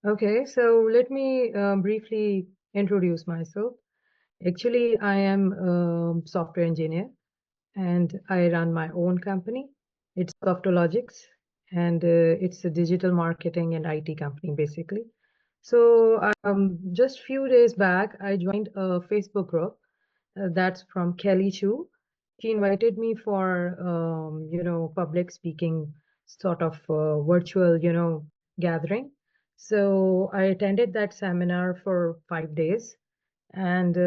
Speaker 15: Okay, so let me briefly introduce myself. Actually, I am a software engineer and I run my own company. It's Softologics, and it's a digital marketing and IT company basically. So just few days back, I joined a Facebook group that's from Kelly Chu. She invited me for public speaking sort of virtual gathering. So I attended that seminar for 5 days, and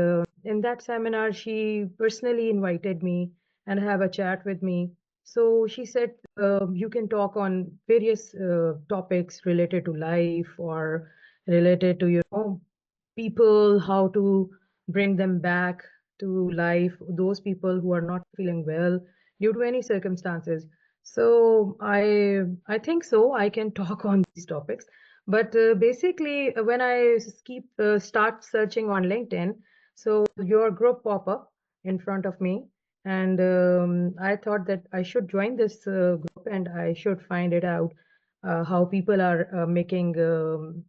Speaker 15: in that seminar, she personally invited me and have a chat with me. So she said, you can talk on various topics related to life or related to, people, how to bring them back to life, those people who are not feeling well due to any circumstances. So I think so I can talk on these topics. But basically, when I start searching on LinkedIn, so your group pop up in front of me, and I thought that I should join this group and I should find it out how people are making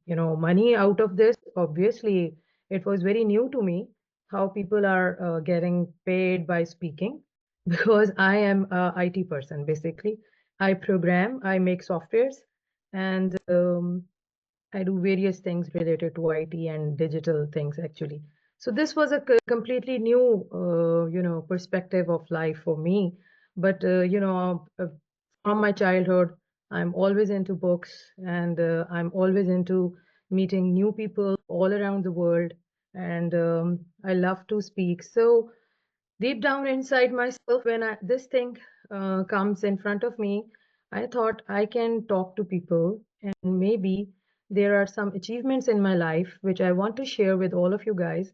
Speaker 15: money out of this. Obviously, it was very new to me how people are getting paid by speaking because I am a IT person basically. I program, I make softwares, and I do various things related to IT and digital things actually. So this was a completely new, perspective of life for me. But from my childhood, I'm always into books, and I'm always into meeting new people all around the world, and I love to speak. So deep down inside myself, when this thing comes in front of me, I thought I can talk to people, and maybe there are some achievements in my life which I want to share with all of you guys.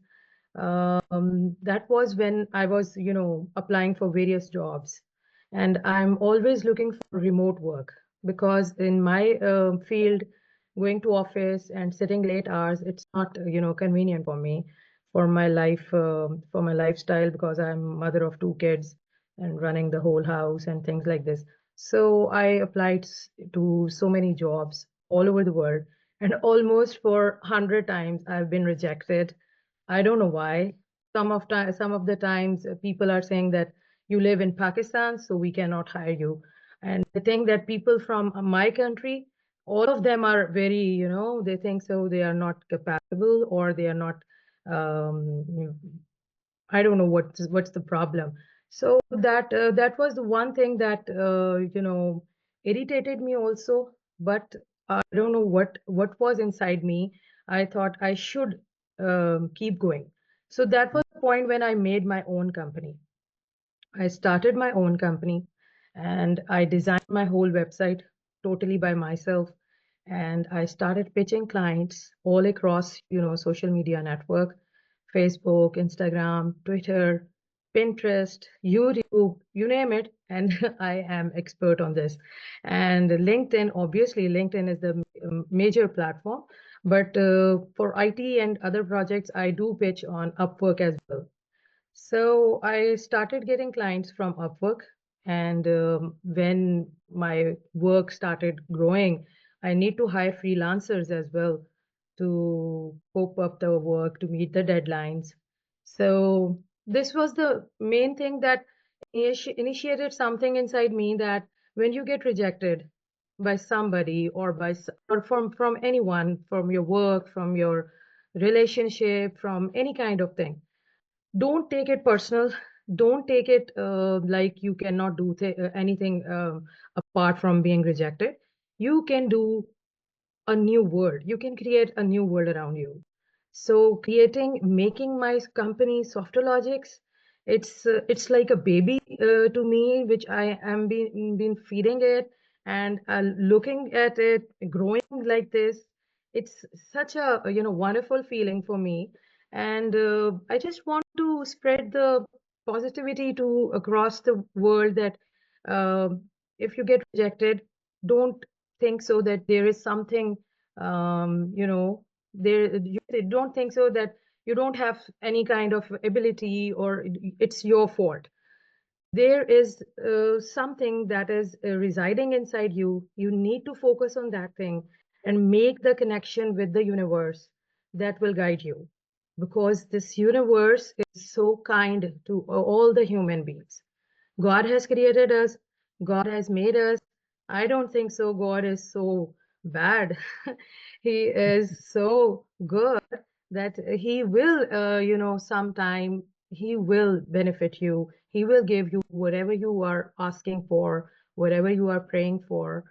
Speaker 15: That was when I was, applying for various jobs, and I'm always looking for remote work because in my field, going to office and sitting late hours, it's not, convenient for me, for my life, for my lifestyle, because I'm mother of two kids and running the whole house and things like this. So I applied to so many jobs all over the world, and almost for 100 times I've been rejected. I don't know why. Some of the times people are saying that you live in Pakistan, so we cannot hire you. And I think that people from my country, all of them are very, they think so they are not compatible, or they are not, um, I don't know what's the problem. So that was the one thing that irritated me also. But I don't know what was inside me. I thought I should keep going. So that was the point when I made my own company. I started my own company, and I designed my whole website totally by myself. And I started pitching clients all across, social media network, Facebook, Instagram, Twitter, Pinterest, YouTube, you name it. And I am expert on this. And LinkedIn, obviously, LinkedIn is the major platform. But for IT and other projects, I do pitch on Upwork as well. So I started getting clients from Upwork, and when my work started growing, I need to hire freelancers as well to cope up the work, to meet the deadlines. So this was the main thing that initiated something inside me, that when you get rejected by somebody, or or from anyone, from your work, from your relationship, from any kind of thing, don't take it personal. Don't take it like you cannot do anything apart from being rejected. You can do a new world. You can create a new world around you. So making my company Softologics, it's like a baby to me, which I am been feeding it, and looking at it growing like this. It's such a wonderful feeling for me, and I just want to spread the positivity to across the world, that uh, if you get rejected, don't think so that there is something, you don't think so that you don't have any kind of ability, or it's your fault. There is something that is residing inside you. You need to focus on that thing and make the connection with the universe that will guide you, because this universe is so kind to all the human beings. God has created us. God has made us. I don't think so. God is so bad. He is so good that he will, sometime he will benefit you. He will give you whatever you are asking for, whatever you are praying for.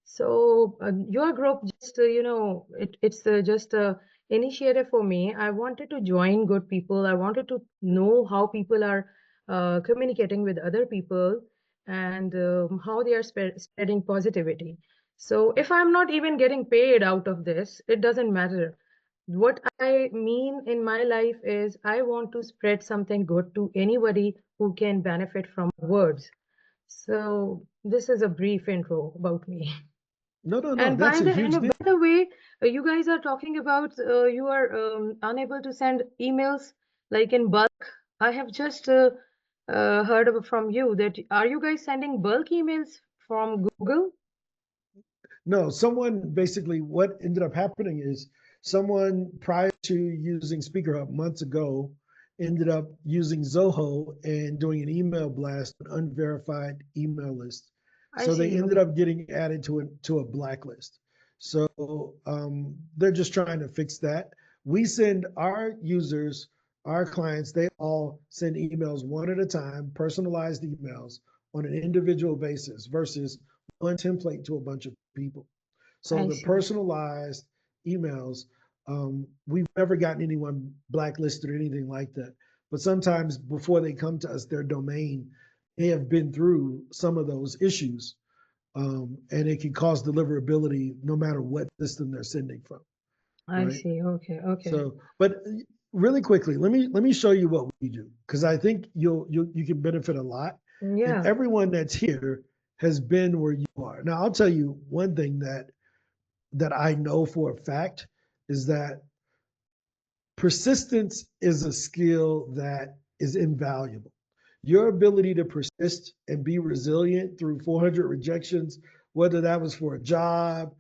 Speaker 15: So your group, just, it's just a initiative for me. I wanted to join good people. I wanted to know how people are communicating with other people, and how they are spreading positivity. So if I'm not even getting paid out of this, it doesn't matter. What I mean in my life is I want to spread something good to anybody who can benefit from words. So this is a brief intro about me.
Speaker 12: No, no, no.
Speaker 15: And
Speaker 12: That's a huge deal.
Speaker 15: by the way, you guys are talking about you are unable to send emails like in bulk. I have just heard from you that are you guys sending bulk emails from Google?
Speaker 12: No, someone basically, what ended up happening is someone prior to using SpeakerHub months ago ended up using Zoho and doing an email blast, an unverified email list.
Speaker 15: I
Speaker 12: So they
Speaker 15: see.
Speaker 12: ended up getting added to a blacklist. So they're just trying to fix that. We send our users, our clients, they all send emails one at a time, personalized emails on an individual basis versus one template to a bunch of people. So
Speaker 15: I
Speaker 12: the
Speaker 15: see.
Speaker 12: personalized emails, we've never gotten anyone blacklisted or anything like that. But sometimes before they come to us, their domain may have been through some of those issues. and it can cause deliverability no matter what system they're sending from.
Speaker 15: I
Speaker 12: Right?
Speaker 15: see. Okay. Okay.
Speaker 12: So, but really quickly, let me show you what we do, because I think you can benefit a lot.
Speaker 15: Yeah.
Speaker 12: And everyone that's here has been where you are. Now, I'll tell you one thing that I know for a fact is that persistence is a skill that is invaluable. Your ability to persist and be resilient through 400 rejections, whether that was for a job,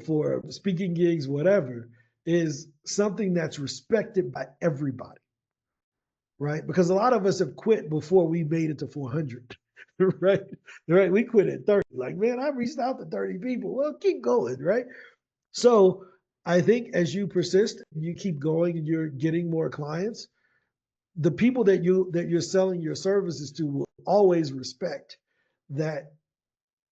Speaker 12: for speaking gigs, whatever, is something that's respected by everybody, right? Because a lot of us have quit before we made it to 400, right? Right? We quit at 30. Like, man, I reached out to 30 people. Well, keep going, right? So I think as you persist, you keep going and you're getting more clients, the people that you're selling your services to will always respect that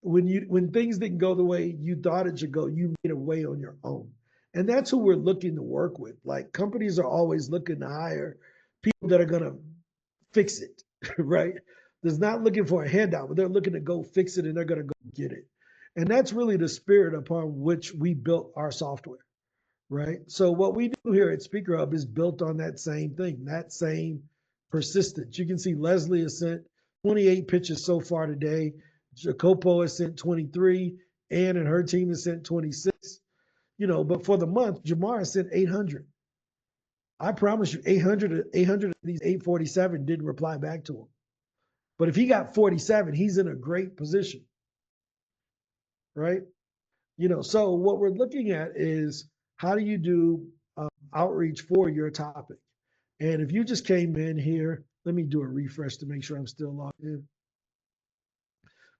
Speaker 12: when things didn't go the way you thought it should go, you made a way on your own. And that's who we're looking to work with. Like, companies are always looking to hire people that are gonna fix it, right? There's not looking for a handout, but they're looking to go fix it and they're gonna go get it. And that's really the spirit upon which we built our software, right? So what we do here at Speaker Hub is built on that same thing, that same persistence. You can see Leslie has sent 28 pitches so far today. Jacopo has sent 23. Ann and her team has sent 26. But for the month, Jamar has sent 800. I promise you, 800 of these 847 didn't reply back to him. But if he got 47, he's in a great position, right? So what we're looking at is, how do you do outreach for your topic? And if you just came in here, let me do a refresh to make sure I'm still logged in,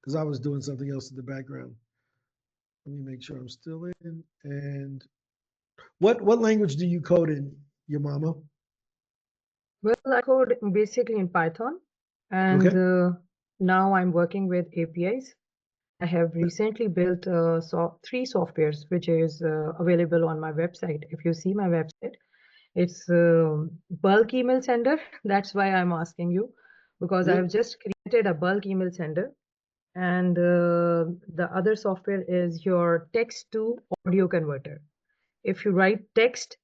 Speaker 12: because I was doing something else in the background. Let me make sure I'm still in. And what language do you code in, your mama?
Speaker 15: Well, I code basically in Python, and
Speaker 12: Okay.
Speaker 15: now I'm working with APIs. I have recently built 3 softwares, which is available on my website. If you see my website, it's bulk email sender. That's why I'm asking you, because I
Speaker 12: Yep.
Speaker 15: have just created a bulk email sender. And the other software is your text to audio converter. If you write text,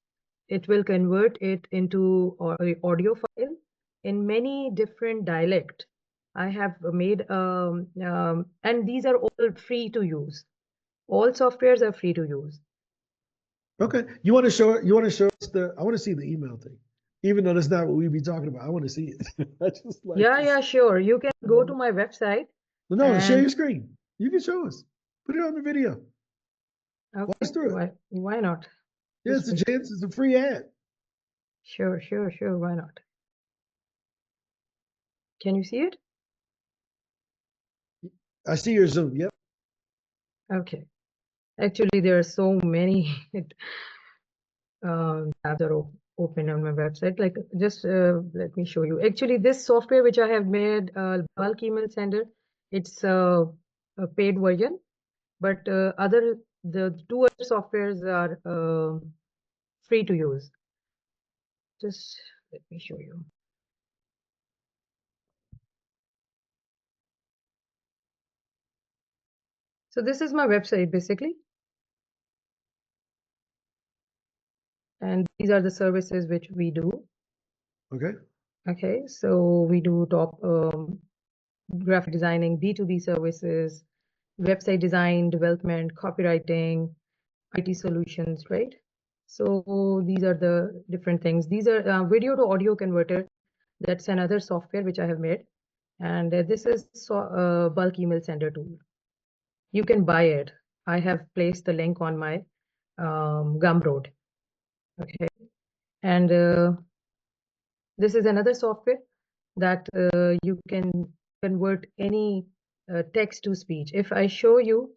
Speaker 15: it will convert it into audio file in many different dialect. I have made and these are all free to use. All softwares are free to use.
Speaker 12: Okay. You want to show us I want to see the email thing. Even though that's not what we be talking about, I want to see it. I just like
Speaker 15: Yeah, sure. You can go to my website.
Speaker 12: No, share
Speaker 15: And
Speaker 12: your screen. You can show us. Put it on the video. Walk us through it.
Speaker 15: Why not?
Speaker 12: Yeah, it's a chance. It's a free ad.
Speaker 15: Sure. Why not? Can you see it?
Speaker 12: I see your Zoom. Yep.
Speaker 15: Okay. Actually, there are so many tabs are open on my website. Like, just let me show you. Actually, this software which I have made, bulk email sender, it's a paid version, but the 2 other softwares are free to use. Just let me show you. So this is my website basically. And these are the services which we do.
Speaker 12: Okay.
Speaker 15: Okay, so we do top graphic designing, B2B services, website design, development, copywriting, IT solutions, right? So these are the different things. These are video to audio converter. That's another software which I have made. And this is bulk email sender tool. You can buy it. I have placed the link on my Gumroad. Okay. And this is another software that you can convert any text to speech. If I show you,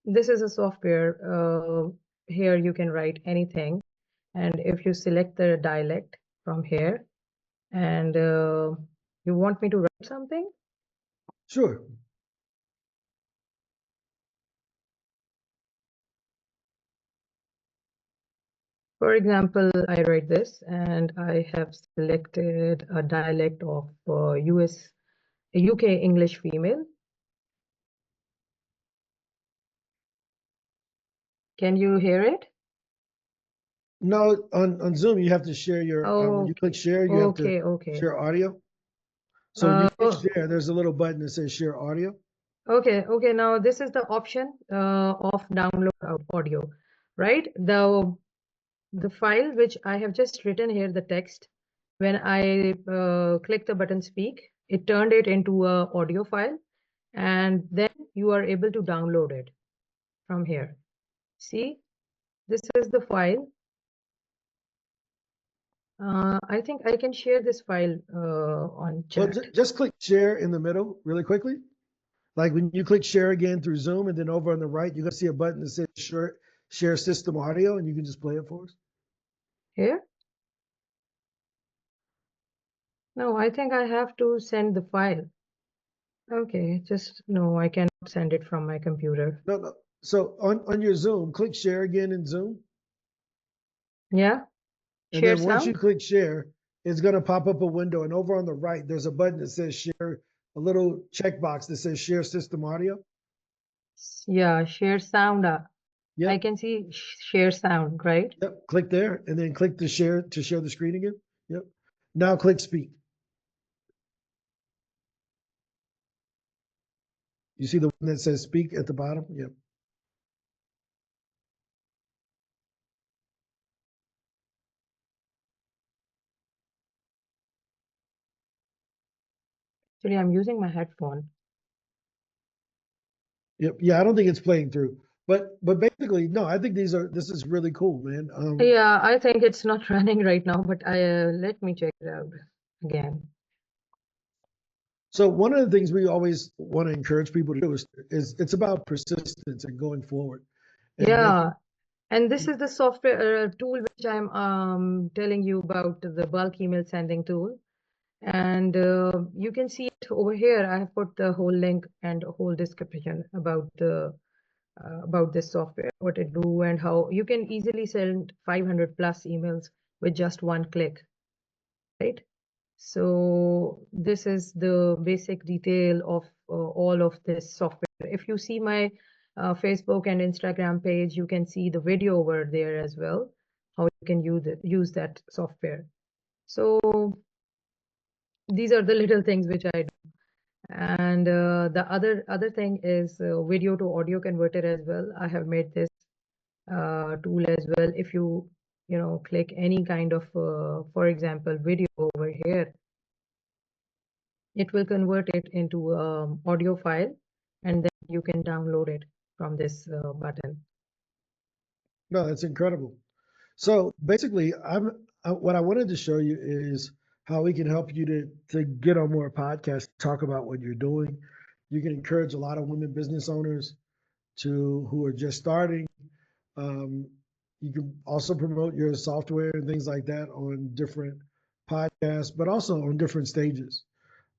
Speaker 15: this is a software. Here you can write anything. And if you select the dialect from here, and you want me to write something?
Speaker 12: Sure.
Speaker 15: For example, I write this and I have selected a dialect of UK English female. Can you hear it?
Speaker 12: No, on Zoom, you have to share your, when you click share, you have to
Speaker 15: Okay.
Speaker 12: share audio. So when you click
Speaker 15: Oh,
Speaker 12: share, there's a little button that says share audio.
Speaker 15: okay. Now this is the option of download audio, right? The file which I have just written here, the text, when I click the button speak, it turned it into a audio file, and then you are able to download it from here. See, this is the file. I think I can share this file on
Speaker 12: Well,
Speaker 15: chat.
Speaker 12: just click share in the middle really quickly. Like when you click share again through Zoom, and then over on the right, you're gonna see a button that says share system audio, and you can just play it for us.
Speaker 15: Here? No, I think I have to send the file. Okay, no, I cannot send it from my computer.
Speaker 12: No. So on your Zoom, click share again in Zoom.
Speaker 15: Yeah.
Speaker 12: And
Speaker 15: Share
Speaker 12: then once you
Speaker 15: sound?
Speaker 12: click share, it's going to pop up a window. And over on the right, there's a button that says share, a little checkbox that says share system audio.
Speaker 15: Yeah, share sound. I
Speaker 12: Yep.
Speaker 15: can see share sound, right?
Speaker 12: Yep. Click there and then click to share the screen again. Yep. Now click speak. You see the one that says speak at the bottom? Yep.
Speaker 15: Actually, I'm using my headphone.
Speaker 12: Yep. Yeah, I don't think it's playing through. But basically, no, I think this is really cool, man.
Speaker 15: Yeah, I think it's not running right now, but let me check it out again.
Speaker 12: So one of the things we always want to encourage people to do is it's about persistence and going forward. And
Speaker 15: Yeah, and this is the software tool which I'm telling you about, the bulk email sending tool. And you can see it over here. I have put the whole link and a whole description about this software, what it do, and how you can easily send 500 plus emails with just one click, right? So this is the basic detail of all of this software. If you see my Facebook and Instagram page, you can see the video over there as well, how you can use that software. So these are the little things which I do. And the other thing is video to audio converter as well. I have made this tool as well. If you click any kind of, for example, video over here, it will convert it into audio file, and then you can download it from this button.
Speaker 12: No, that's incredible. So basically, what I wanted to show you is how we can help you to get on more podcasts, talk about what you're doing. You can encourage a lot of women business owners who are just starting. You can also promote your software and things like that on different podcasts, but also on different stages.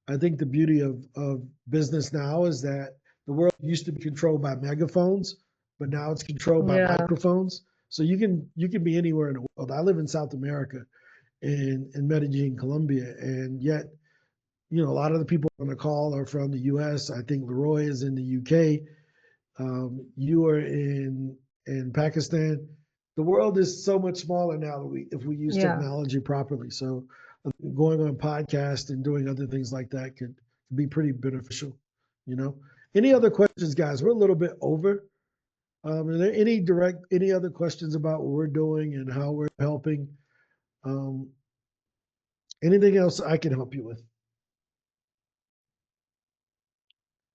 Speaker 12: I think the beauty of business now is that the world used to be controlled by megaphones, but now it's controlled by microphones. So you can be anywhere in the world. I live in South America, in Medellin, Colombia, and yet, a lot of the people on the call are from the U.S. I think Leroy is in the U.K. You are in Pakistan. The world is so much smaller now if we use technology properly. So going on podcast and doing other things like that could be pretty beneficial. Any other questions, guys? We're a little bit over. Are there any other questions about what we're doing and how we're helping? Anything else I can help you with?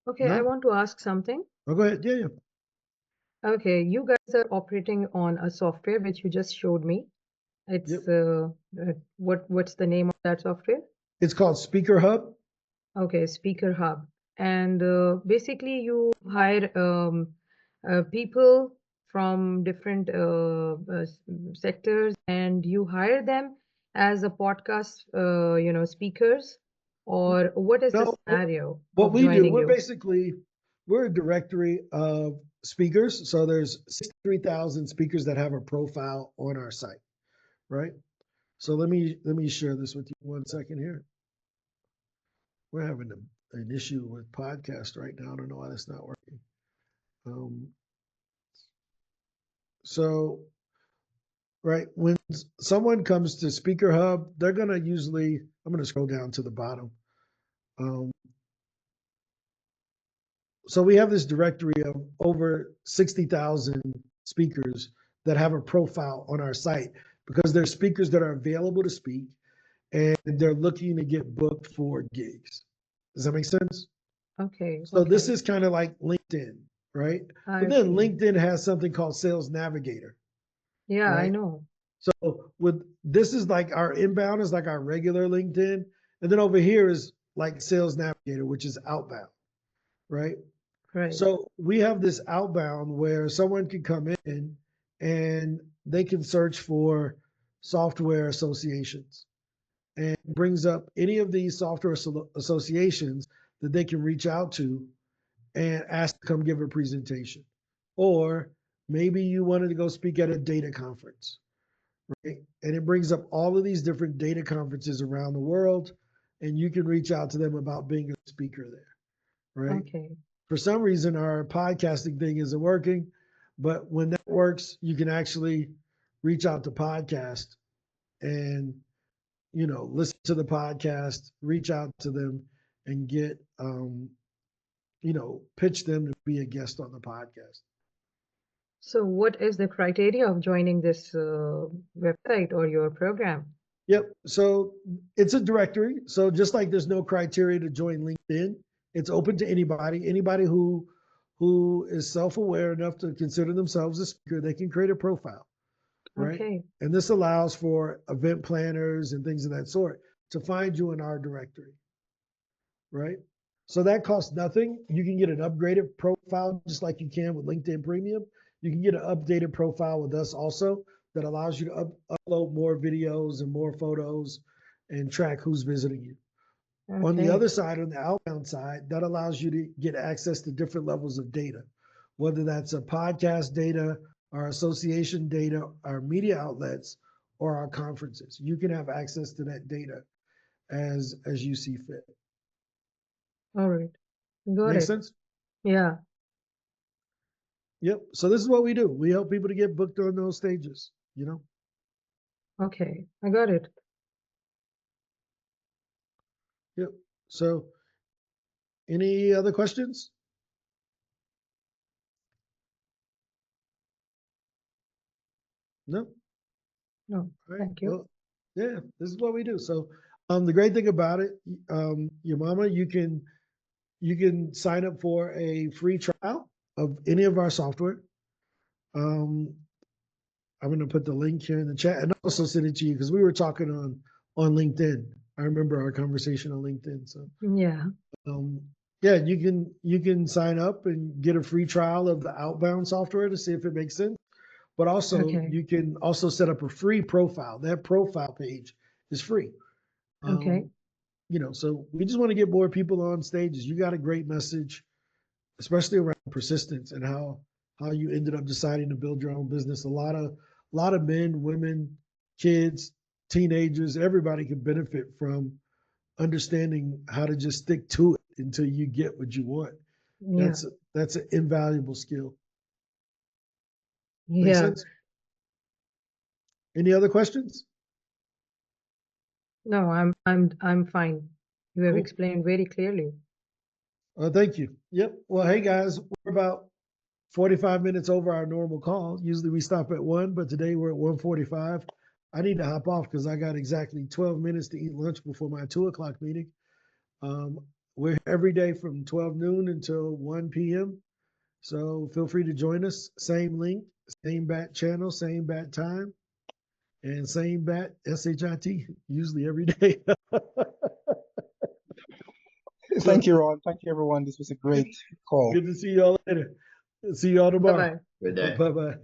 Speaker 15: Okay, I want to ask something.
Speaker 12: Oh, go ahead. Yeah.
Speaker 15: Okay, you guys are operating on a software which you just showed me. It's what's the name of that software?
Speaker 12: It's called Speaker Hub.
Speaker 15: Okay, Speaker Hub. And basically you hire people from different sectors, and you hire them as a podcast, speakers, or what is the scenario
Speaker 12: What
Speaker 15: of
Speaker 12: we do,
Speaker 15: joining you?
Speaker 12: we're a directory of speakers. So there's 63,000 speakers that have a profile on our site. right? So let me share this with you 1 second here. We're having an issue with podcast right now. I don't know why that's not working. So, right, when someone comes to Speaker Hub, they're gonna usually, I'm gonna scroll down to the bottom. So we have this directory of over 60,000 speakers that have a profile on our site because they're speakers that are available to speak and they're looking to get booked for gigs. Does that make sense?
Speaker 15: Okay.
Speaker 12: So this
Speaker 15: Okay.
Speaker 12: is kind of like LinkedIn, right?
Speaker 15: I
Speaker 12: But then
Speaker 15: see.
Speaker 12: LinkedIn has something called Sales Navigator,
Speaker 15: Yeah, I
Speaker 12: right?
Speaker 15: know.
Speaker 12: So with this is like our inbound is like our regular LinkedIn, and then over here is like Sales Navigator, which is outbound, right?
Speaker 15: Right.
Speaker 12: So we have this outbound where someone can come in and they can search for software associations and brings up any of these software associations that they can reach out to and ask to come give a presentation. Or maybe you wanted to go speak at a data conference, right? And it brings up all of these different data conferences around the world, and you can reach out to them about being a speaker there, right?
Speaker 15: Okay.
Speaker 12: For some reason, our podcasting thing isn't working, but when that works, you can actually reach out to podcast and, listen to the podcast, reach out to them and get, pitch them to be a guest on the podcast.
Speaker 15: So what is the criteria of joining this website or your program?
Speaker 12: Yep. So it's a directory. So just like there's no criteria to join LinkedIn, it's open to anybody who is self-aware enough to consider themselves a speaker. They can create a profile, right?
Speaker 15: Okay.
Speaker 12: And this allows for event planners and things of that sort to find you in our directory, right? So that costs nothing. You can get an upgraded profile just like you can with LinkedIn Premium. You can get an updated profile with us also that allows you to upload more videos and more photos and track who's visiting you. On the
Speaker 15: Okay.
Speaker 12: other side, on the outbound side, that allows you to get access to different levels of data, whether that's a podcast data, our association data, our media outlets, or our conferences. You can have access to that data as you see fit.
Speaker 15: All right. Got
Speaker 12: Make
Speaker 15: it.
Speaker 12: sense?
Speaker 15: Yeah.
Speaker 12: Yep. So this is what we do. We help people to get booked on those stages,
Speaker 15: Okay. I got it.
Speaker 12: Yep. So any other questions? No?
Speaker 15: No,
Speaker 12: All right.
Speaker 15: thank you.
Speaker 12: Well, yeah, this is what we do. So the great thing about it, your mama, you can sign up for a free trial of any of our software. I'm going to put the link here in the chat and also send it to you because we were talking on LinkedIn. I remember our conversation on LinkedIn. So
Speaker 15: Yeah.
Speaker 12: yeah, you can sign up and get a free trial of the outbound software to see if it makes sense. But also
Speaker 15: Okay.
Speaker 12: you can also set up a free profile. That profile page is free.
Speaker 15: Okay.
Speaker 12: So we just want to get more people on stages. You got a great message, especially around persistence and how you ended up deciding to build your own business. A lot of men, women, kids, teenagers, everybody can benefit from understanding how to just stick to it until you get what you want.
Speaker 15: Yeah.
Speaker 12: That's an invaluable skill. Make
Speaker 15: Yeah.
Speaker 12: sense? Any other questions?
Speaker 15: No, I'm fine. You have
Speaker 12: Cool.
Speaker 15: explained very clearly.
Speaker 12: Thank you. Yep. Well, hey guys, we're about 45 minutes over our normal call. Usually we stop at 1, but today we're at 1:45. I need to hop off because I got exactly 12 minutes to eat lunch before my 2:00 meeting. We're every day from 12 noon until 1 p.m. So feel free to join us. Same link, same bat channel, same bat time, and same bat SHIT, usually every day.
Speaker 4: Thank you, Ron. Thank you, everyone. This was a great call.
Speaker 12: Good to see you all later. See you all tomorrow.
Speaker 15: Bye-bye.
Speaker 3: Good day.
Speaker 12: Bye-bye.